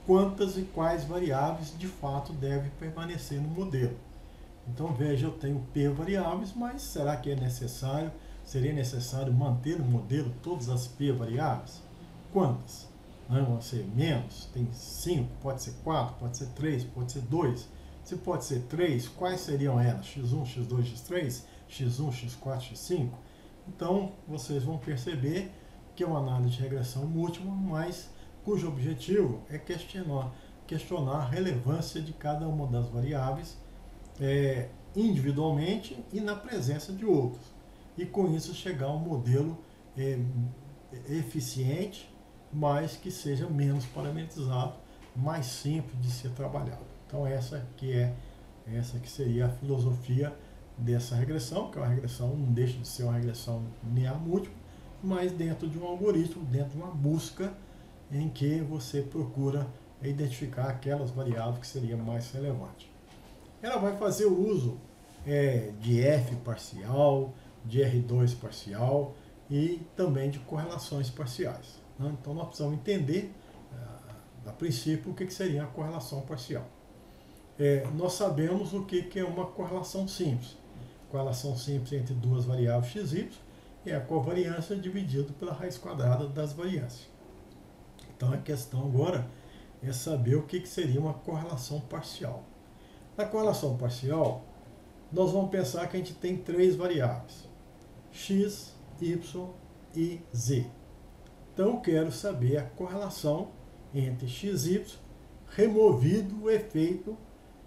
quantas e quais variáveis de fato devem permanecer no modelo. Então veja, eu tenho P variáveis, mas será que seria necessário manter no modelo todas as P variáveis? Quantas? Não vão ser menos, tem 5, pode ser 4, pode ser 3, pode ser 2. Se pode ser 3, quais seriam elas? X1, X2, X3, X1, X4, X5? Então vocês vão perceber que é uma análise de regressão múltipla, mas cujo objetivo é questionar a relevância de cada uma das variáveis individualmente e na presença de outros. E com isso chegar a um modelo eficiente, mas que seja menos parametrizado, mais simples de ser trabalhado. Então essa que seria a filosofia dessa regressão, que é uma regressão, não deixa de ser uma regressão linear múltipla, mas dentro de um algoritmo, dentro de uma busca em que você procura identificar aquelas variáveis que seria mais relevante. Ela vai fazer o uso de F parcial, de R2 parcial e também de correlações parciais. Né? Então nós precisamos entender, a princípio, o que seria a correlação parcial. Nós sabemos o que é uma correlação simples. Correlação simples entre duas variáveis x e y é a covariância dividida pela raiz quadrada das variâncias. Então a questão agora é saber o que seria uma correlação parcial. Na correlação parcial, nós vamos pensar que a gente tem três variáveis, x, y e z. Então eu quero saber a correlação entre x e y, removido o efeito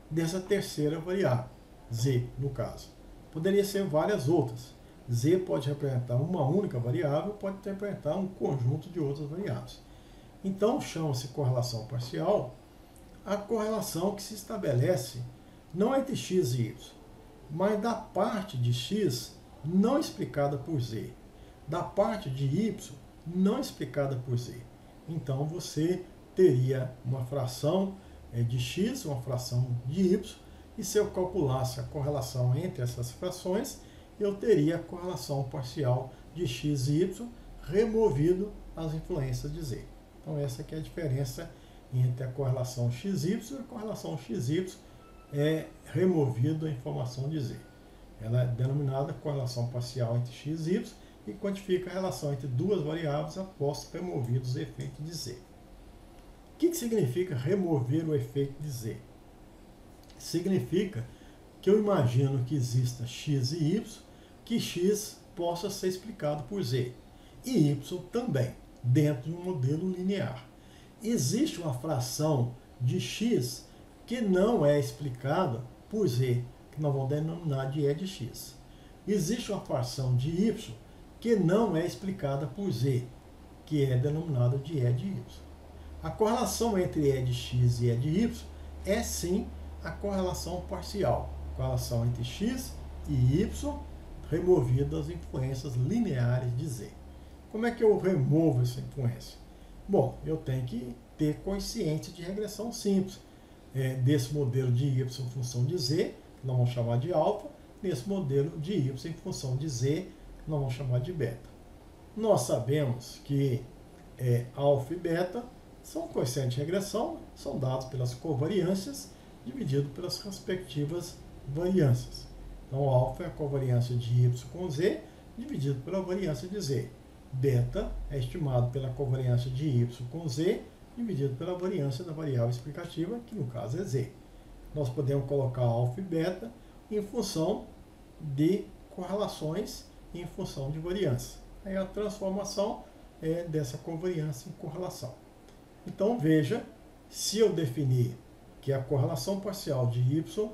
dessa terceira variável, z no caso. Poderia ser várias outras. Z pode representar uma única variável, pode representar um conjunto de outras variáveis. Então chama-se correlação parcial a correlação que se estabelece não entre x e y, mas da parte de x não explicada por z. da parte de y não explicada por z. Então, você teria uma fração de x, uma fração de y, e se eu calculasse a correlação entre essas frações, eu teria a correlação parcial de x e y removido as influências de z. Então, essa aqui é a diferença entre a correlação xy e a correlação xy removido a informação de z. Ela é denominada correlação parcial entre x e y e quantifica a relação entre duas variáveis após removidos o efeito de z. O que significa remover o efeito de z? Significa que eu imagino que exista x e y, que x possa ser explicado por z, e y também, dentro de um modelo linear. Existe uma fração de x que não é explicada por z, que nós vamos denominar de e de x. Existe uma fração de y que não é explicada por z, que é denominada de e de y. A correlação entre e de x e e de y é sim a correlação parcial, correlação entre x e y removido as influências lineares de z. Como é que eu removo essa influência? Bom, eu tenho que ter coeficiente de regressão simples desse modelo de y em função de z, que nós vamos chamar de alfa, nesse modelo de y em função de z, que nós vamos chamar de beta. Nós sabemos que alfa e beta são coeficientes de regressão, são dados pelas covariâncias, dividido pelas respectivas variâncias. Então, alfa é a covariância de y com z, dividido pela variância de z. Beta é estimado pela covariância de y com z, dividido pela variância da variável explicativa, que no caso é z. Nós podemos colocar alfa e beta em função de correlações e em função de variância. Aí a transformação é dessa covariância em correlação. Então, veja, se eu definir que a correlação parcial de y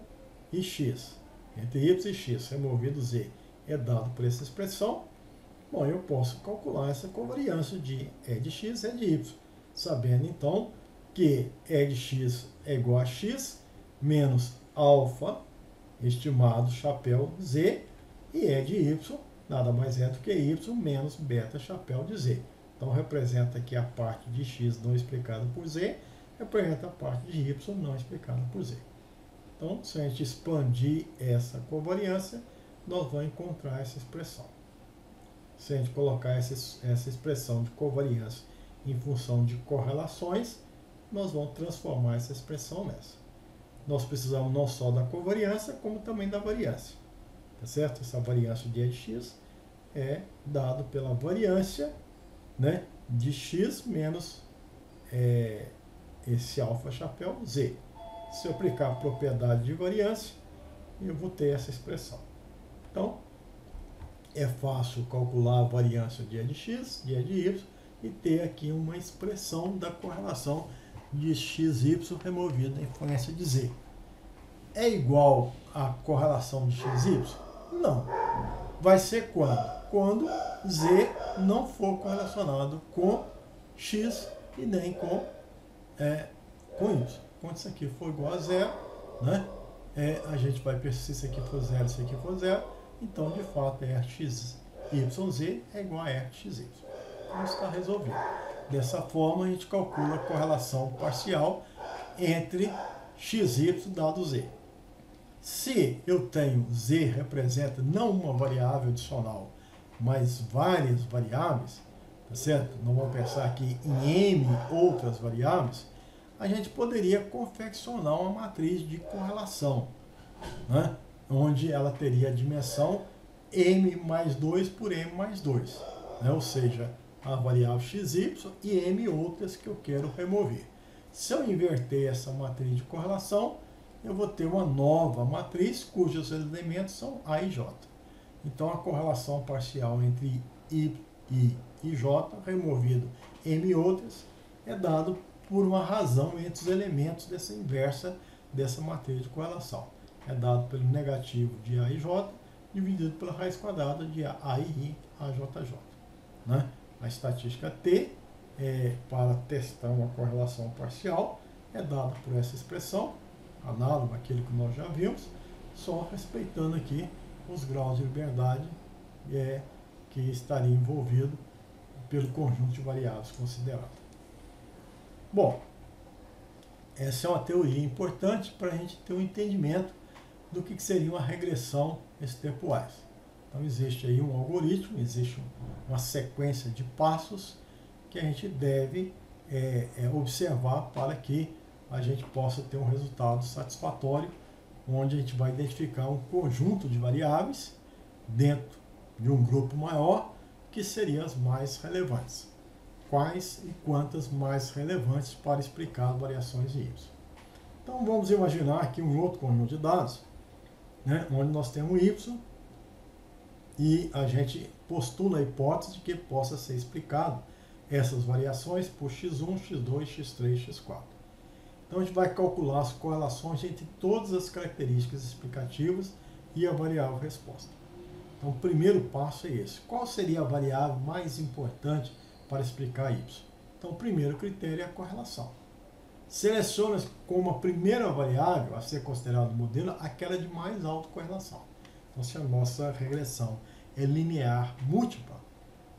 e x, entre y e x removido z, é dado por essa expressão, bom, eu posso calcular essa covariância de e de x e de y, sabendo então que e de x é igual a x menos alfa estimado chapéu z, e e de y nada mais é do que y menos beta chapéu de z. Então, representa aqui a parte de x não explicada por z, representa a parte de y não explicada por z. Então, se a gente expandir essa covariância, nós vamos encontrar essa expressão. Se a gente colocar essa expressão de covariância em função de correlações, nós vamos transformar essa expressão nessa. Nós precisamos não só da covariância, como também da variância. Tá certo? Essa variância de e de x é dado pela variância, né, de x menos esse alfa chapéu z. Se eu aplicar a propriedade de variância, eu vou ter essa expressão. Então, é fácil calcular a variância de e de x, de e de y, e ter aqui uma expressão da correlação de xy removida em influência de z. É igual à correlação de xy? Não. Vai ser quando? Quando z não for correlacionado com x e nem com y. Quando isso aqui for igual a zero, né, a gente vai pensar se isso aqui for zero, isso aqui for zero, então de fato rxyz é igual a rxy. Então isso está resolvido. Dessa forma a gente calcula a correlação parcial entre xy dado z. Se eu tenho z representa não uma variável adicional, mas várias variáveis, tá certo? Não vamos pensar aqui em m outras variáveis, a gente poderia confeccionar uma matriz de correlação, né, onde ela teria a dimensão m mais 2 por m mais 2, né, ou seja, a variável xy e m outras que eu quero remover. Se eu inverter essa matriz de correlação, eu vou ter uma nova matriz cujos elementos são a e j. Então, a correlação parcial entre i e j, removido m outras, é dado por uma razão entre os elementos dessa inversa dessa matriz de correlação. É dado pelo negativo de a e j, dividido pela raiz quadrada de a e i a jj. Né? A estatística t, para testar uma correlação parcial, é dada por essa expressão, análogo àquilo que nós já vimos, só respeitando aqui os graus de liberdade que estaria envolvido pelo conjunto de variáveis considerado. Bom, essa é uma teoria importante para a gente ter um entendimento do que seria uma regressão stepwise. Então existe aí um algoritmo, existe uma sequência de passos que a gente deve observar para que a gente possa ter um resultado satisfatório, onde a gente vai identificar um conjunto de variáveis dentro de um grupo maior, que seriam as mais relevantes. Quais e quantas mais relevantes para explicar as variações de y. Então vamos imaginar aqui um outro conjunto de dados, né, onde nós temos y e a gente postula a hipótese de que possa ser explicado essas variações por x1, x2, x3, x4. Então a gente vai calcular as correlações entre todas as características explicativas e a variável resposta. Então o primeiro passo é esse. Qual seria a variável mais importante para explicar y? Então o primeiro critério é a correlação. Seleciona como a primeira variável a ser considerada no modelo aquela de mais alta correlação. Então se a nossa regressão é linear múltipla,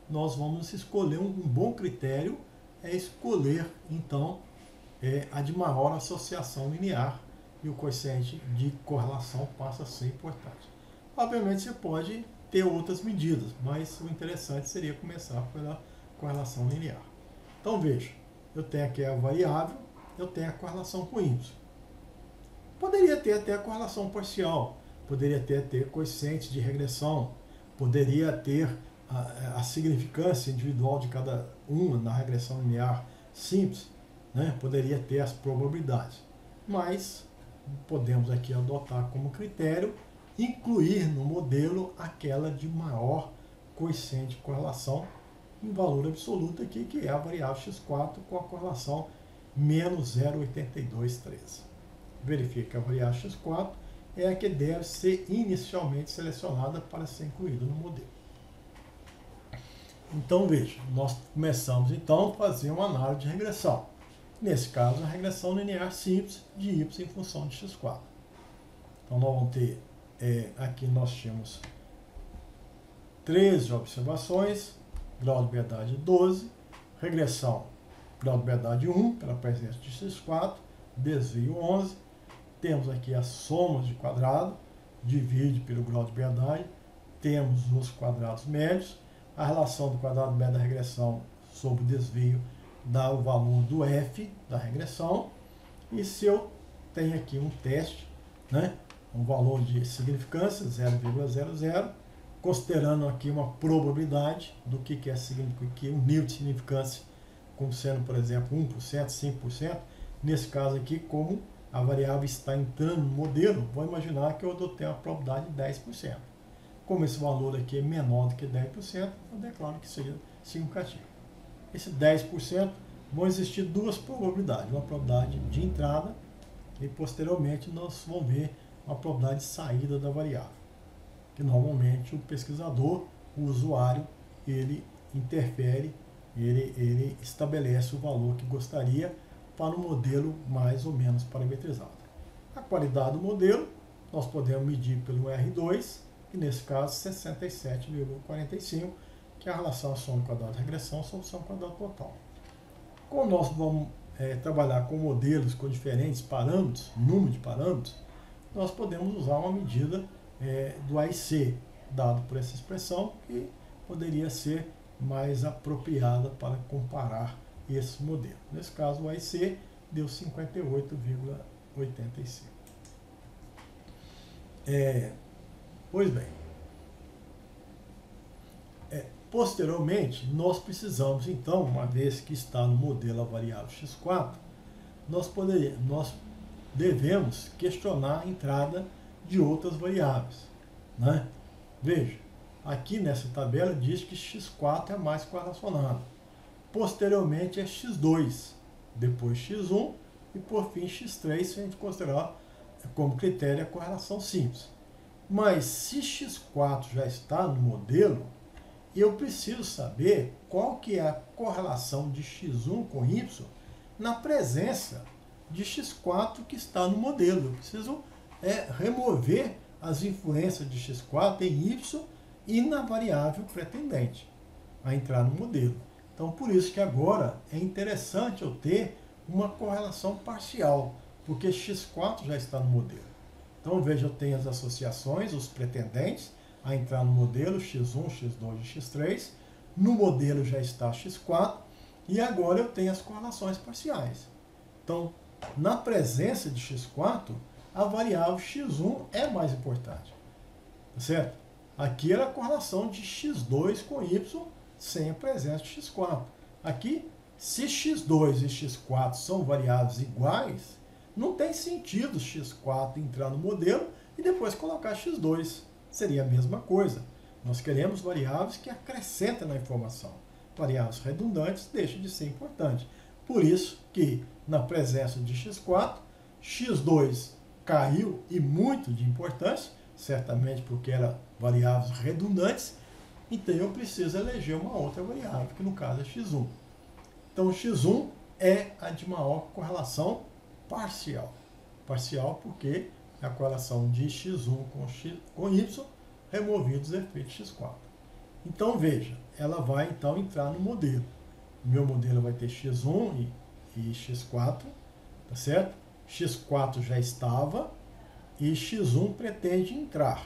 nós vamos escolher um bom critério, é escolher então a de maior associação linear, e o coeficiente de correlação passa a ser importante. Obviamente você pode ter outras medidas, mas o interessante seria começar pela correlação linear. Então veja, eu tenho aqui a variável, eu tenho a correlação com y. Poderia ter até a correlação parcial, poderia ter coeficientes de regressão, poderia ter a significância individual de cada uma na regressão linear simples, né? Poderia ter as probabilidades, mas podemos aqui adotar como critério incluir no modelo aquela de maior coeficiente de correlação em valor absoluto aqui, que é a variável x4 com a correlação menos 0,8213. Verifique que a variável x4 é a que deve ser inicialmente selecionada para ser incluída no modelo. Então veja, nós começamos então a fazer uma análise de regressão. Nesse caso, a regressão linear simples de y em função de x4. Então nós vamos ter, aqui nós tínhamos 13 observações, grau de liberdade 12, regressão, grau de liberdade 1, pela presença de x4, desvio 11, temos aqui as somas de quadrado, divide pelo grau de liberdade, temos os quadrados médios, a relação do quadrado médio da regressão sobre o desvio dá o valor do f da regressão, e se eu tenho aqui um teste, né, um valor de significância 0,00, considerando aqui uma probabilidade do que é um nível de significância, como sendo, por exemplo, 1%, 5%, nesse caso aqui, como a variável está entrando no modelo, vou imaginar que eu adotei uma probabilidade de 10%. Como esse valor aqui é menor do que 10%, eu declaro que seria significativo. Esse 10%, vão existir duas probabilidades, uma probabilidade de entrada e posteriormente nós vamos ver uma probabilidade de saída da variável, que normalmente o pesquisador, o usuário, ele interfere, ele estabelece o valor que gostaria para um modelo mais ou menos parametrizado. A qualidade do modelo nós podemos medir pelo R2, que nesse caso 67,45, que é a relação soma quadrada de regressão sobre soma quadrada total. Como nós vamos trabalhar com modelos com diferentes parâmetros, número de parâmetros, nós podemos usar uma medida do AIC, dado por essa expressão, que poderia ser mais apropriada para comparar esse modelo. Nesse caso, o AIC deu 58,85. Pois bem, posteriormente, nós precisamos, então, uma vez que está no modelo a variável x4, nós devemos questionar a entrada de outras variáveis, né? Veja, aqui nessa tabela diz que x4 é mais correlacionado. Posteriormente é x2, depois x1 e por fim x3, se a gente considerar como critério a correlação simples. Mas se x4 já está no modelo, eu preciso saber qual que é a correlação de x1 com y na presença de x4 que está no modelo. Eu preciso remover as influências de x4 em y e na variável pretendente a entrar no modelo. Então, por isso que agora é interessante eu ter uma correlação parcial, porque x4 já está no modelo. Então, veja, eu tenho as associações, os pretendentes a entrar no modelo, x1, x2 e x3. No modelo já está x4, e agora eu tenho as correlações parciais. Então, na presença de x4, a variável x1 é mais importante. Tá certo? Aqui era a correlação de x2 com y sem a presença de x4. Aqui, se x2 e x4 são variáveis iguais, não tem sentido x4 entrar no modelo e depois colocar x2. Seria a mesma coisa. Nós queremos variáveis que acrescentem na informação. Variáveis redundantes deixam de ser importante. Por isso que, na presença de x4, x2 caiu e muito de importância, certamente porque eram variáveis redundantes, então eu preciso eleger uma outra variável, que no caso é x1. Então, x1 é a de maior correlação parcial. Parcial porque é a correlação de x1 com y, removidos os efeitos x4. Então, veja, ela vai então entrar no modelo. O meu modelo vai ter x1 e x4, tá certo? x4 já estava e x1 pretende entrar.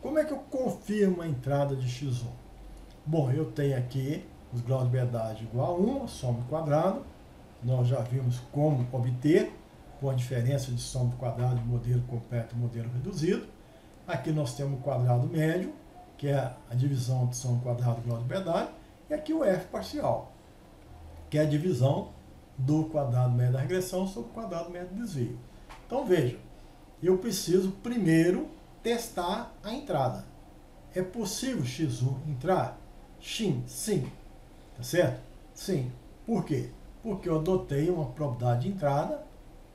Como é que eu confirmo a entrada de x1? Bom, eu tenho aqui os graus de liberdade igual a 1, a soma do quadrado. Nós já vimos como obter, com a diferença de soma do quadrado de modelo completo e modelo reduzido. Aqui nós temos o quadrado médio, que é a divisão de soma do quadrado do grau de liberdade. E aqui o f parcial, que é a divisão do quadrado médio da regressão sobre o quadrado médio do desvio. Então, veja, eu preciso primeiro testar a entrada. É possível x1 entrar? Sim. Tá certo? Sim. Por quê? Porque eu adotei uma probabilidade de entrada,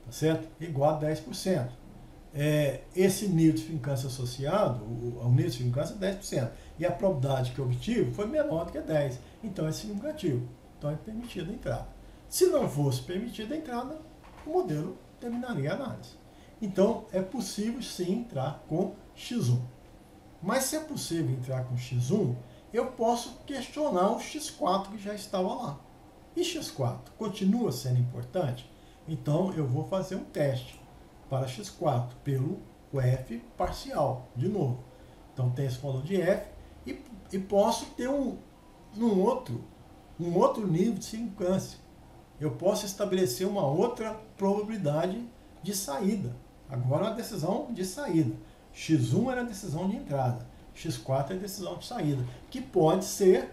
tá certo? Igual a 10%. Esse nível de significância associado, o nível de significância é 10%. E a probabilidade que eu obtive foi menor do que 10%. Então é significativo. Então é permitida a entrada. Se não fosse permitida a entrada, o modelo terminaria a análise. Então é possível sim entrar com x1. Mas se é possível entrar com x1, eu posso questionar o x4 que já estava lá. E x4 continua sendo importante? Então eu vou fazer um teste para x4 pelo f parcial, de novo. Então tem esse valor de f e posso ter um outro nível de significância. Eu posso estabelecer uma outra probabilidade de saída. Agora é uma decisão de saída. x1 era a decisão de entrada. x4 é a decisão de saída, que pode ser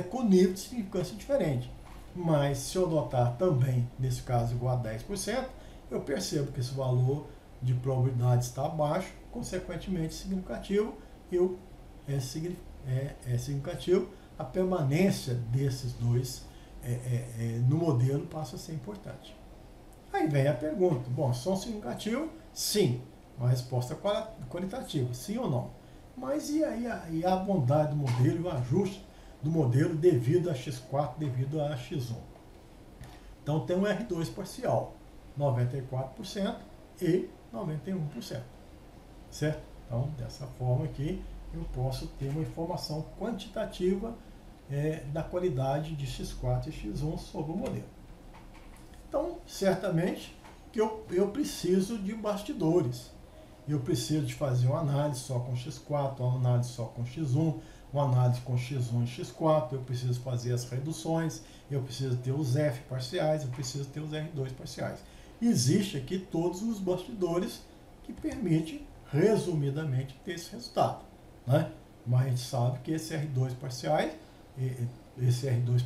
com nível de significância diferente. Mas se eu adotar também, nesse caso, igual a 10%, eu percebo que esse valor de probabilidade está abaixo, consequentemente significativo, é significativo, a permanência desses dois no modelo passa a ser importante. Aí vem a pergunta, bom, são significativos? Sim. Uma resposta qualitativa, sim ou não? Mas e a bondade do modelo e o ajuste do modelo devido a x4, devido a x1? Então tem um R2 parcial, 94% e 91%, certo? Então, dessa forma aqui, eu posso ter uma informação quantitativa da qualidade de x4 e x1 sobre o modelo. Então, certamente que eu preciso de bastidores. Eu preciso de fazer uma análise só com x4, uma análise só com x1, uma análise com x1 e x4, eu preciso fazer as reduções, eu preciso ter os f parciais, eu preciso ter os r2 parciais. Existe aqui todos os bastidores que permitem, resumidamente, ter esse resultado, né? Mas a gente sabe que esse R2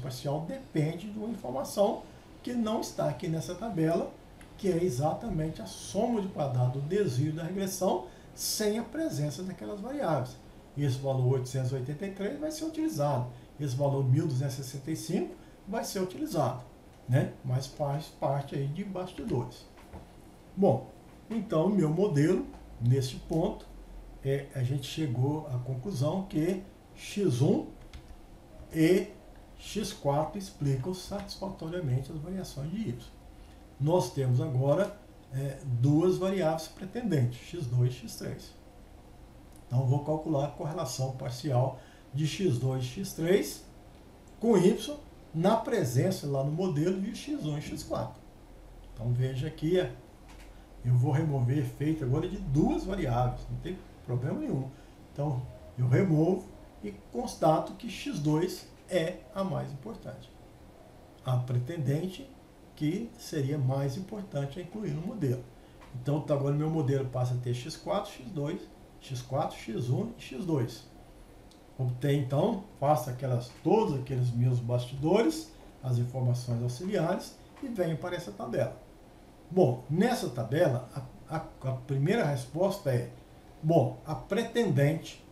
parcial depende de uma informação que não está aqui nessa tabela, que é exatamente a soma de quadrado do desvio da regressão sem a presença daquelas variáveis. Esse valor 883 vai ser utilizado, esse valor 1265 vai ser utilizado, né? Mas faz parte aí de bastidores. Bom, então o meu modelo, nesse ponto, a gente chegou à conclusão que x1 e x4 explicam satisfatoriamente as variações de y. Nós temos agora duas variáveis pretendentes, x2 e x3. Então, vou calcular a correlação parcial de x2 e x3 com y na presença lá no modelo de x1 e x4. Então, veja aqui, eu vou remover efeito agora de duas variáveis, não tem problema nenhum. Então, eu removo e constato que x2 é a mais importante. A pretendente que seria mais importante a incluir no modelo. Então, agora meu modelo passa a ter x4, x2, x4, x1 e x2. Obtenho, então, faço todos aqueles meus bastidores, as informações auxiliares e venho para essa tabela. Bom, nessa tabela, a primeira resposta é, bom, a pretendente,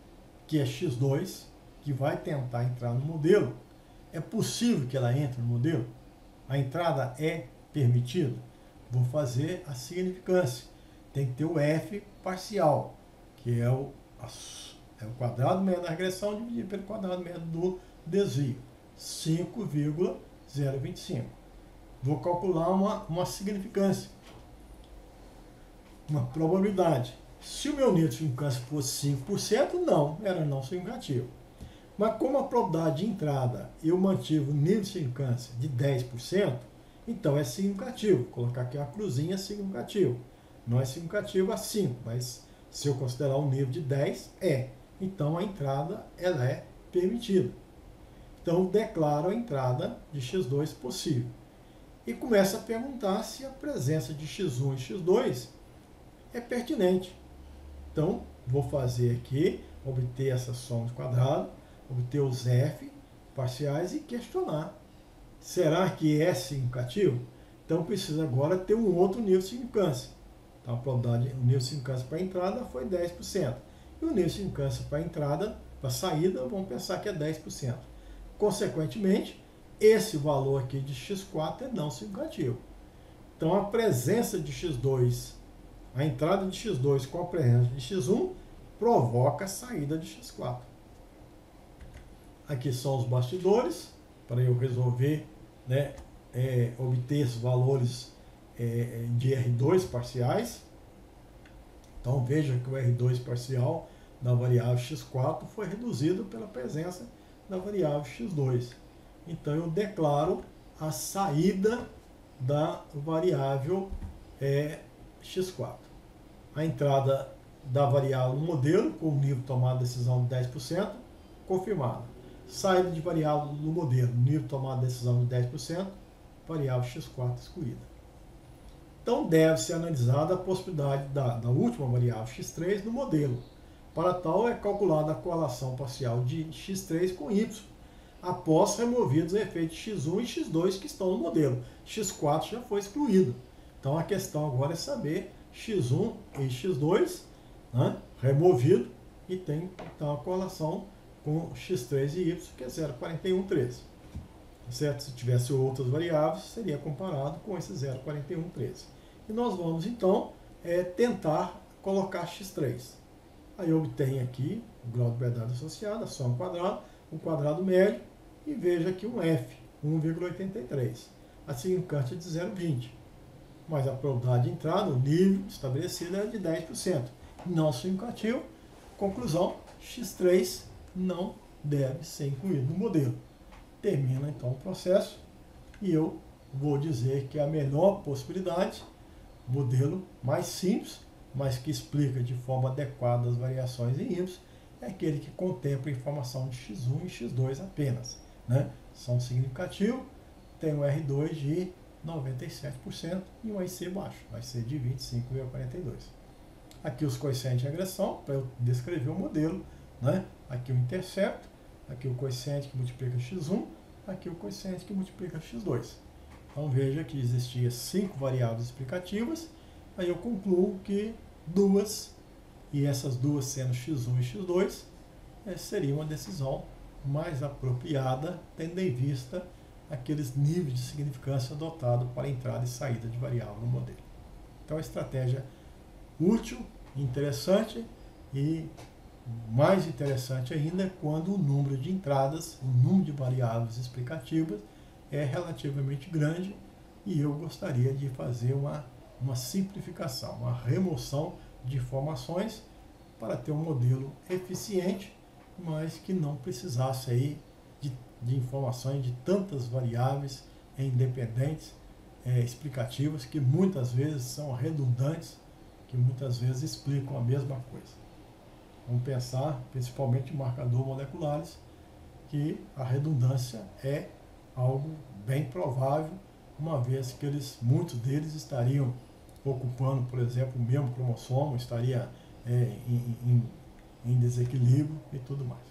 que é x2, que vai tentar entrar no modelo, é possível que ela entre no modelo? A entrada é permitida? Vou fazer a significância. Tem que ter o f parcial, que é o quadrado médio da regressão dividido pelo quadrado médio do desvio. 5,025. Vou calcular uma significância, uma probabilidade. Se o meu nível de significância fosse 5%, não, era não significativo. Mas como a probabilidade de entrada eu mantive o nível de significância de 10%, então é significativo. Vou colocar aqui uma cruzinha significativo. Não é significativo a 5, mas se eu considerar um nível de 10, é. Então a entrada ela é permitida. Então declaro a entrada de x2 possível. E começo a perguntar se a presença de x1 e x2 é pertinente. Então vou fazer aqui, obter essa soma de quadrado, obter os f parciais e questionar. Será que é significativo? Então preciso agora ter um outro nível de significância. Então a probabilidade, o nível de significância para a entrada foi 10%. E o nível de significância para a entrada, para a saída, vamos pensar que é 10%. Consequentemente, esse valor aqui de x4 é não significativo. Então a presença de x2, a entrada de x2 com a presença de x1, provoca a saída de x4. Aqui são os bastidores, para eu resolver, né, obter esses valores de R2 parciais. Então veja que o R2 parcial da variável x4 foi reduzido pela presença da variável x2. Então eu declaro a saída da variável x4. A entrada da variável no modelo, com o nível tomado decisão de 10%, confirmada. Saída de variável no modelo, nível tomado decisão de 10%, variável x4 excluída. Então deve-se analisada a possibilidade da última variável x3 no modelo. Para tal é calculada a correlação parcial de x3 com y, após removidos os efeitos x1 e x2 que estão no modelo. x4 já foi excluído. Então a questão agora é saber x1 e x2, né, removido, e tem então a correlação com x3 e y, que é 0,4113. Certo? Se tivesse outras variáveis, seria comparado com esse 0,4113. E nós vamos então tentar colocar x3. Aí eu obtenho aqui o grau de verdade associada, a soma quadrada, o quadrado médio, e veja aqui um f, 1,83. A significância é de 0,20. Mas a probabilidade de entrada, o nível estabelecido é de 10%. Não significativo. Conclusão, x3 não deve ser incluído no modelo. Termina então o processo e eu vou dizer que a melhor possibilidade, modelo mais simples, mas que explica de forma adequada as variações em y, é aquele que contempla a informação de x1 e x2 apenas, né? São significativos, tem um R2 de 97% e um IC baixo, vai ser de 25,42. Aqui os coeficientes de regressão, para eu descrever o modelo, né? Aqui o intercepto, aqui o coeficiente que multiplica x1, aqui o coeficiente que multiplica x2. Então veja que existia 5 variáveis explicativas, aí eu concluo que duas, e essas duas sendo x1 e x2, seria uma decisão mais apropriada, tendo em vista aqueles níveis de significância adotados para entrada e saída de variável no modelo. Então, a estratégia útil, interessante e mais interessante ainda é quando o número de entradas, o número de variáveis explicativas é relativamente grande e eu gostaria de fazer uma simplificação, uma remoção de informações para ter um modelo eficiente, mas que não precisasse aí de informações de tantas variáveis independentes, explicativas, que muitas vezes são redundantes, que muitas vezes explicam a mesma coisa. Vamos pensar, principalmente em marcadores moleculares, que a redundância é algo bem provável, uma vez que muitos deles estariam ocupando, por exemplo, o mesmo cromossomo, estaria em desequilíbrio e tudo mais.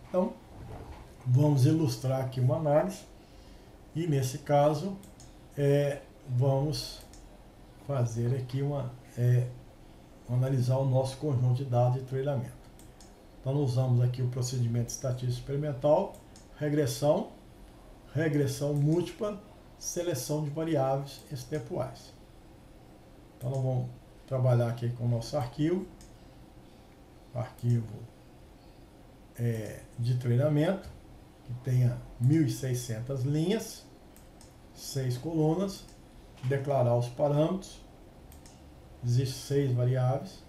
Então, vamos ilustrar aqui uma análise, e nesse caso, vamos fazer aqui analisar o nosso conjunto de dados de treinamento. Então, nós usamos aqui o procedimento estatístico experimental, regressão múltipla, seleção de variáveis estepuais. Então, nós vamos trabalhar aqui com o nosso arquivo de treinamento, que tenha 1.600 linhas, 6 colunas, declarar os parâmetros. Existem 6 variáveis,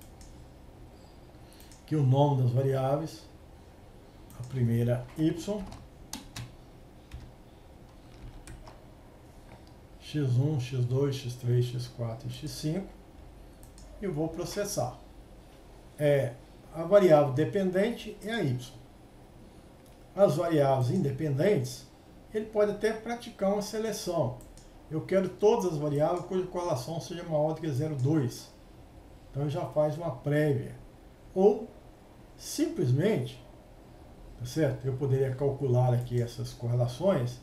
que o nome das variáveis, a primeira y, x1, x2, x3, x4 e x5, e vou processar. A variável dependente é a y. As variáveis independentes, ele pode até praticar uma seleção. Eu quero todas as variáveis cuja correlação seja maior do que 0,2. Então ele já faz uma prévia. Ou simplesmente, tá certo? Eu poderia calcular aqui essas correlações,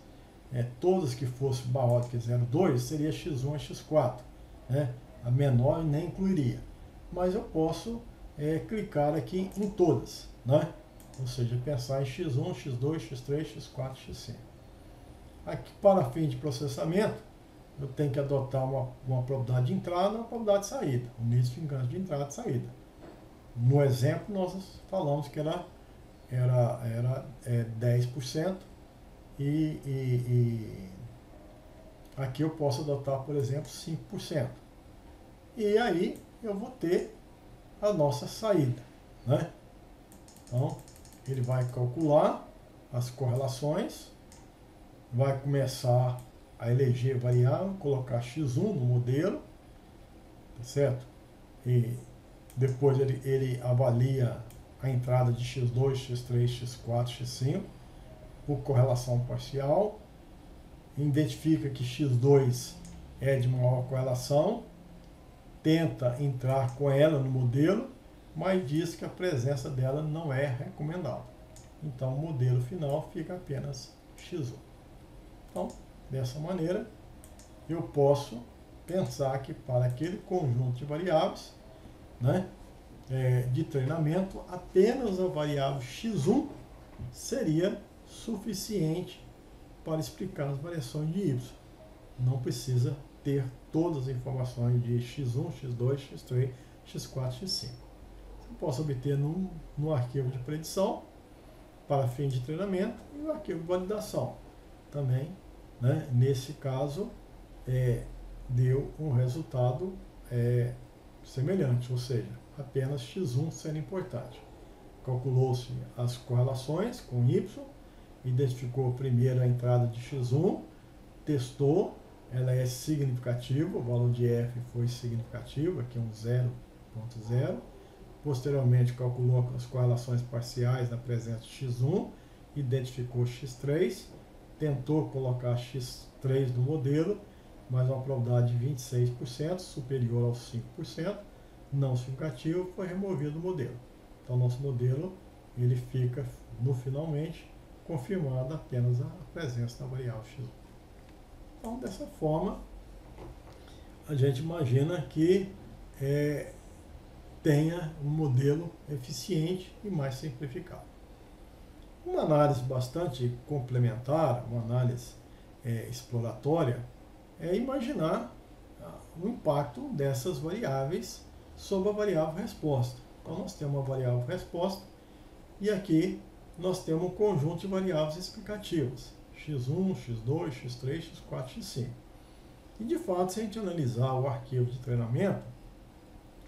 todas que fossem maior do que 0,2 seria x1 e x4, né? A menor eu nem incluiria. Mas eu posso clicar aqui em todas, né? Ou seja, pensar em x1, x2, x3, x4, x5. Aqui, para fim de processamento, eu tenho que adotar uma probabilidade de entrada e uma probabilidade de saída, o nível de engano de entrada e saída. No exemplo, nós falamos que era 10%, e aqui eu posso adotar, por exemplo, 5%. E aí eu vou ter a nossa saída, né? Então, ele vai calcular as correlações, vai começar a eleger variável, colocar x1 no modelo, tá certo? E depois ele avalia a entrada de x2, x3, x4, x5 por correlação parcial, identifica que x2 é de maior correlação, tenta entrar com ela no modelo, mas diz que a presença dela não é recomendada. Então, o modelo final fica apenas x1. Então, dessa maneira, eu posso pensar que para aquele conjunto de variáveis, né, de treinamento, apenas a variável x1 seria suficiente para explicar as variações de y. Não precisa ter todas as informações de x1, x2, x3, x4, x5. Você pode obter no arquivo de predição para fim de treinamento e o arquivo de validação. Também, né, nesse caso, deu um resultado semelhante, ou seja, apenas x1 sendo importante. Calculou-se as correlações com y, identificou primeiro a entrada de x1, testou, ela é significativa, o valor de f foi significativo, aqui é um 0,0. Posteriormente calculou as correlações parciais na presença de x1, identificou x3, tentou colocar x3 no modelo, mas uma probabilidade de 26%, superior aos 5%, não significativo, foi removido do modelo. Então, nosso modelo ele fica, finalmente, confirmada apenas a presença da variável x1. Então, dessa forma, a gente imagina que tenha um modelo eficiente e mais simplificado. Uma análise bastante complementar, uma análise exploratória, é imaginar o impacto dessas variáveis sobre a variável resposta. Então, nós temos uma variável resposta e aqui nós temos um conjunto de variáveis explicativas, x1, x2, x3, x4, x5. E, de fato, se a gente analisar o arquivo de treinamento,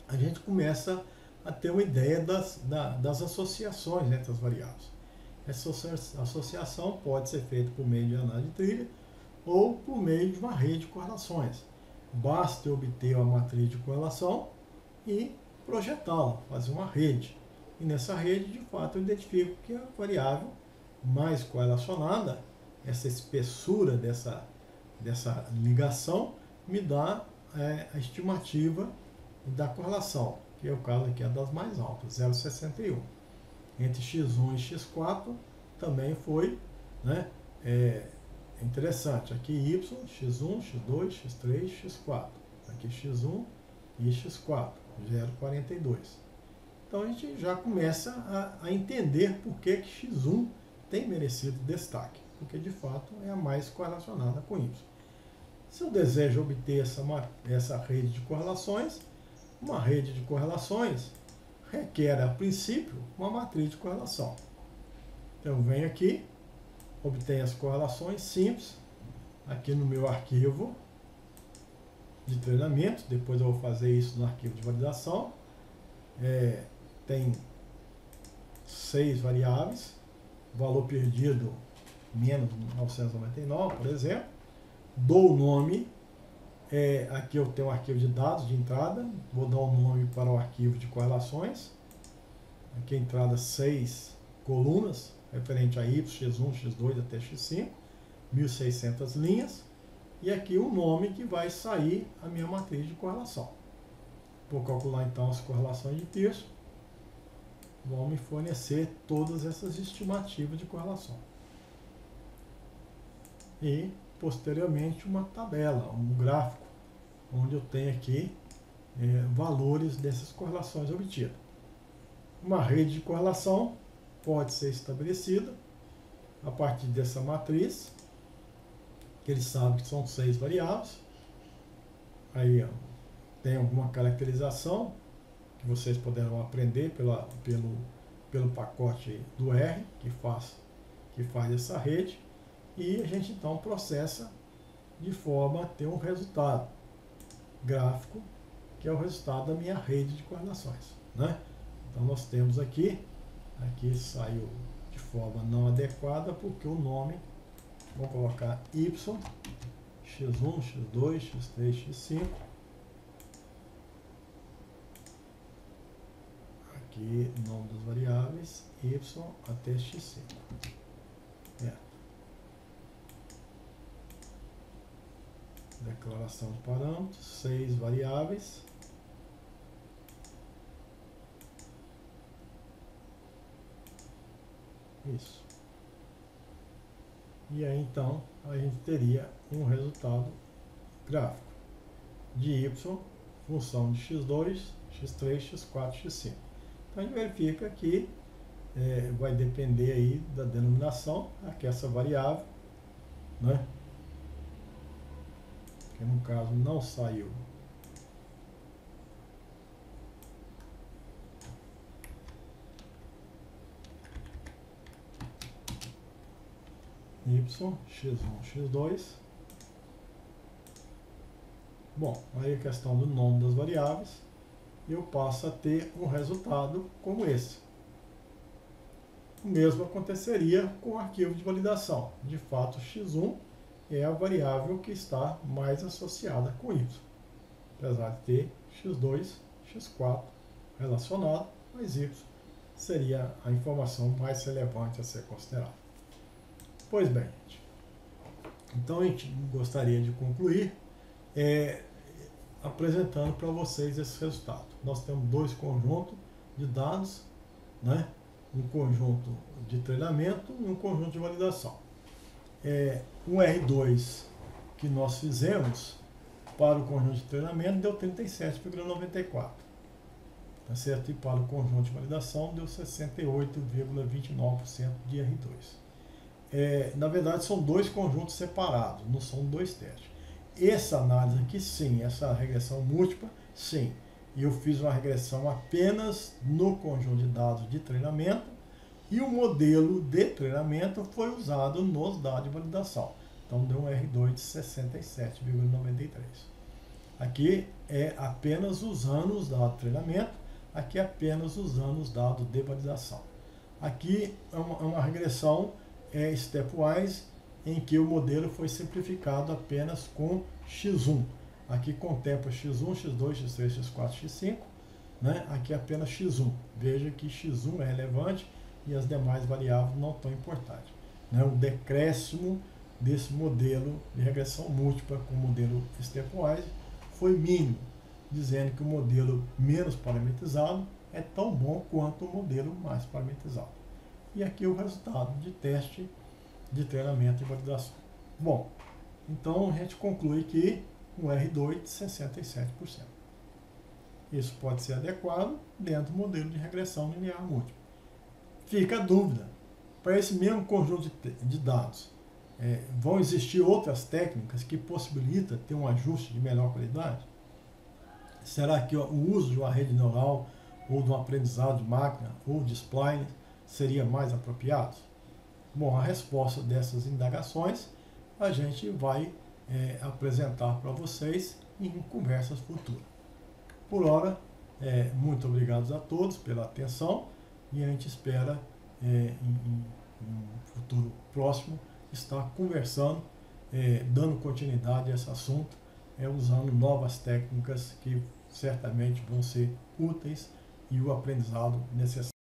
a gente começa a ter uma ideia das associações entre as variáveis. Essa associação pode ser feita por meio de análise de trilha ou por meio de uma rede de correlações. Basta eu obter uma matriz de correlação e projetá-la, fazer uma rede. E nessa rede, de fato, eu identifico que a variável mais correlacionada, essa espessura dessa ligação, me dá a estimativa da correlação, que é o caso aqui é das mais altas, 0,61. Entre x1 e x4 também foi, né, interessante. Aqui y, x1, x2, x3, x4. Aqui x1 e x4, 0,42. Então a gente já começa a entender por que x1 tem merecido destaque, porque de fato é a mais correlacionada com y. Se eu desejo obter essa rede de correlações, uma rede de correlações requer, a princípio, uma matriz de correlação. Então eu venho aqui, obtenho as correlações simples, aqui no meu arquivo de treinamento, depois eu vou fazer isso no arquivo de validação. Tem 6 variáveis, valor perdido menos 999, por exemplo. Dou o nome, aqui eu tenho um arquivo de dados de entrada, vou dar um nome para o arquivo de correlações. Aqui a entrada 6 colunas, referente a y, x1, x2 até x5, 1.600 linhas. E aqui o nome que vai sair a minha matriz de correlação. Vou calcular então as correlações de Pearson. Vão me fornecer todas essas estimativas de correlação. E, posteriormente, uma tabela, um gráfico, onde eu tenho aqui valores dessas correlações obtidas. Uma rede de correlação pode ser estabelecida a partir dessa matriz, que eles sabem que são 6 variáveis. Aí tem alguma caracterização que vocês poderão aprender pelo pacote do R, que faz essa rede, e a gente então processa de forma a ter um resultado gráfico, que é o resultado da minha rede de correlações, né? Então nós temos aqui saiu de forma não adequada, porque o nome, vamos colocar y, x1, x2, x3, x5, aqui o nome das variáveis, y até x5. Declaração de parâmetros, 6 variáveis. Isso. E aí então a gente teria um resultado gráfico de y, função de x2, x3, x4, x5. Então a gente verifica que vai depender aí da denominação, aqui essa variável, né? Que no caso não saiu. Y, x1, x2. Bom, aí a questão do nome das variáveis, eu passo a ter um resultado como esse. O mesmo aconteceria com o arquivo de validação. De fato, x1 é a variável que está mais associada com y, apesar de ter x2, x4 relacionado, mas y seria a informação mais relevante a ser considerada. Pois bem, gente, então a gente gostaria de concluir apresentando para vocês esse resultado. Nós temos 2 conjuntos de dados, né? Um conjunto de treinamento e um conjunto de validação. Um R2 que nós fizemos para o conjunto de treinamento deu 37,94, tá certo? E para o conjunto de validação deu 68,29% de R2. Na verdade são 2 conjuntos separados, não são 2 testes. Essa análise aqui sim, essa regressão múltipla, sim. E eu fiz uma regressão apenas no conjunto de dados de treinamento, e o modelo de treinamento foi usado nos dados de validação. Então deu um R2 de 67,93. Aqui é apenas usando os dados de treinamento, aqui apenas usando os dados de validação. Aqui é uma regressão stepwise, em que o modelo foi simplificado apenas com x1. Aqui contempla x1, x2, x3, x4, x5, né? Aqui apenas x1. Veja que x1 é relevante e as demais variáveis não tão importantes. Né? O decréscimo desse modelo de regressão múltipla com o modelo stepwise foi mínimo, dizendo que o modelo menos parametrizado é tão bom quanto o modelo mais parametrizado. E aqui o resultado de teste de treinamento e validação. Bom, então a gente conclui que um R2 de 67%. Isso pode ser adequado dentro do modelo de regressão linear múltipla. Fica a dúvida, para esse mesmo conjunto de dados, vão existir outras técnicas que possibilitam ter um ajuste de melhor qualidade? Será que o uso de uma rede neural ou de um aprendizado de máquina ou de spline seria mais apropriado? Bom, a resposta dessas indagações a gente vai apresentar para vocês em conversas futuras. Por hora, muito obrigado a todos pela atenção e a gente espera em um futuro próximo estar conversando, dando continuidade a esse assunto, usando novas técnicas que certamente vão ser úteis e o aprendizado necessário.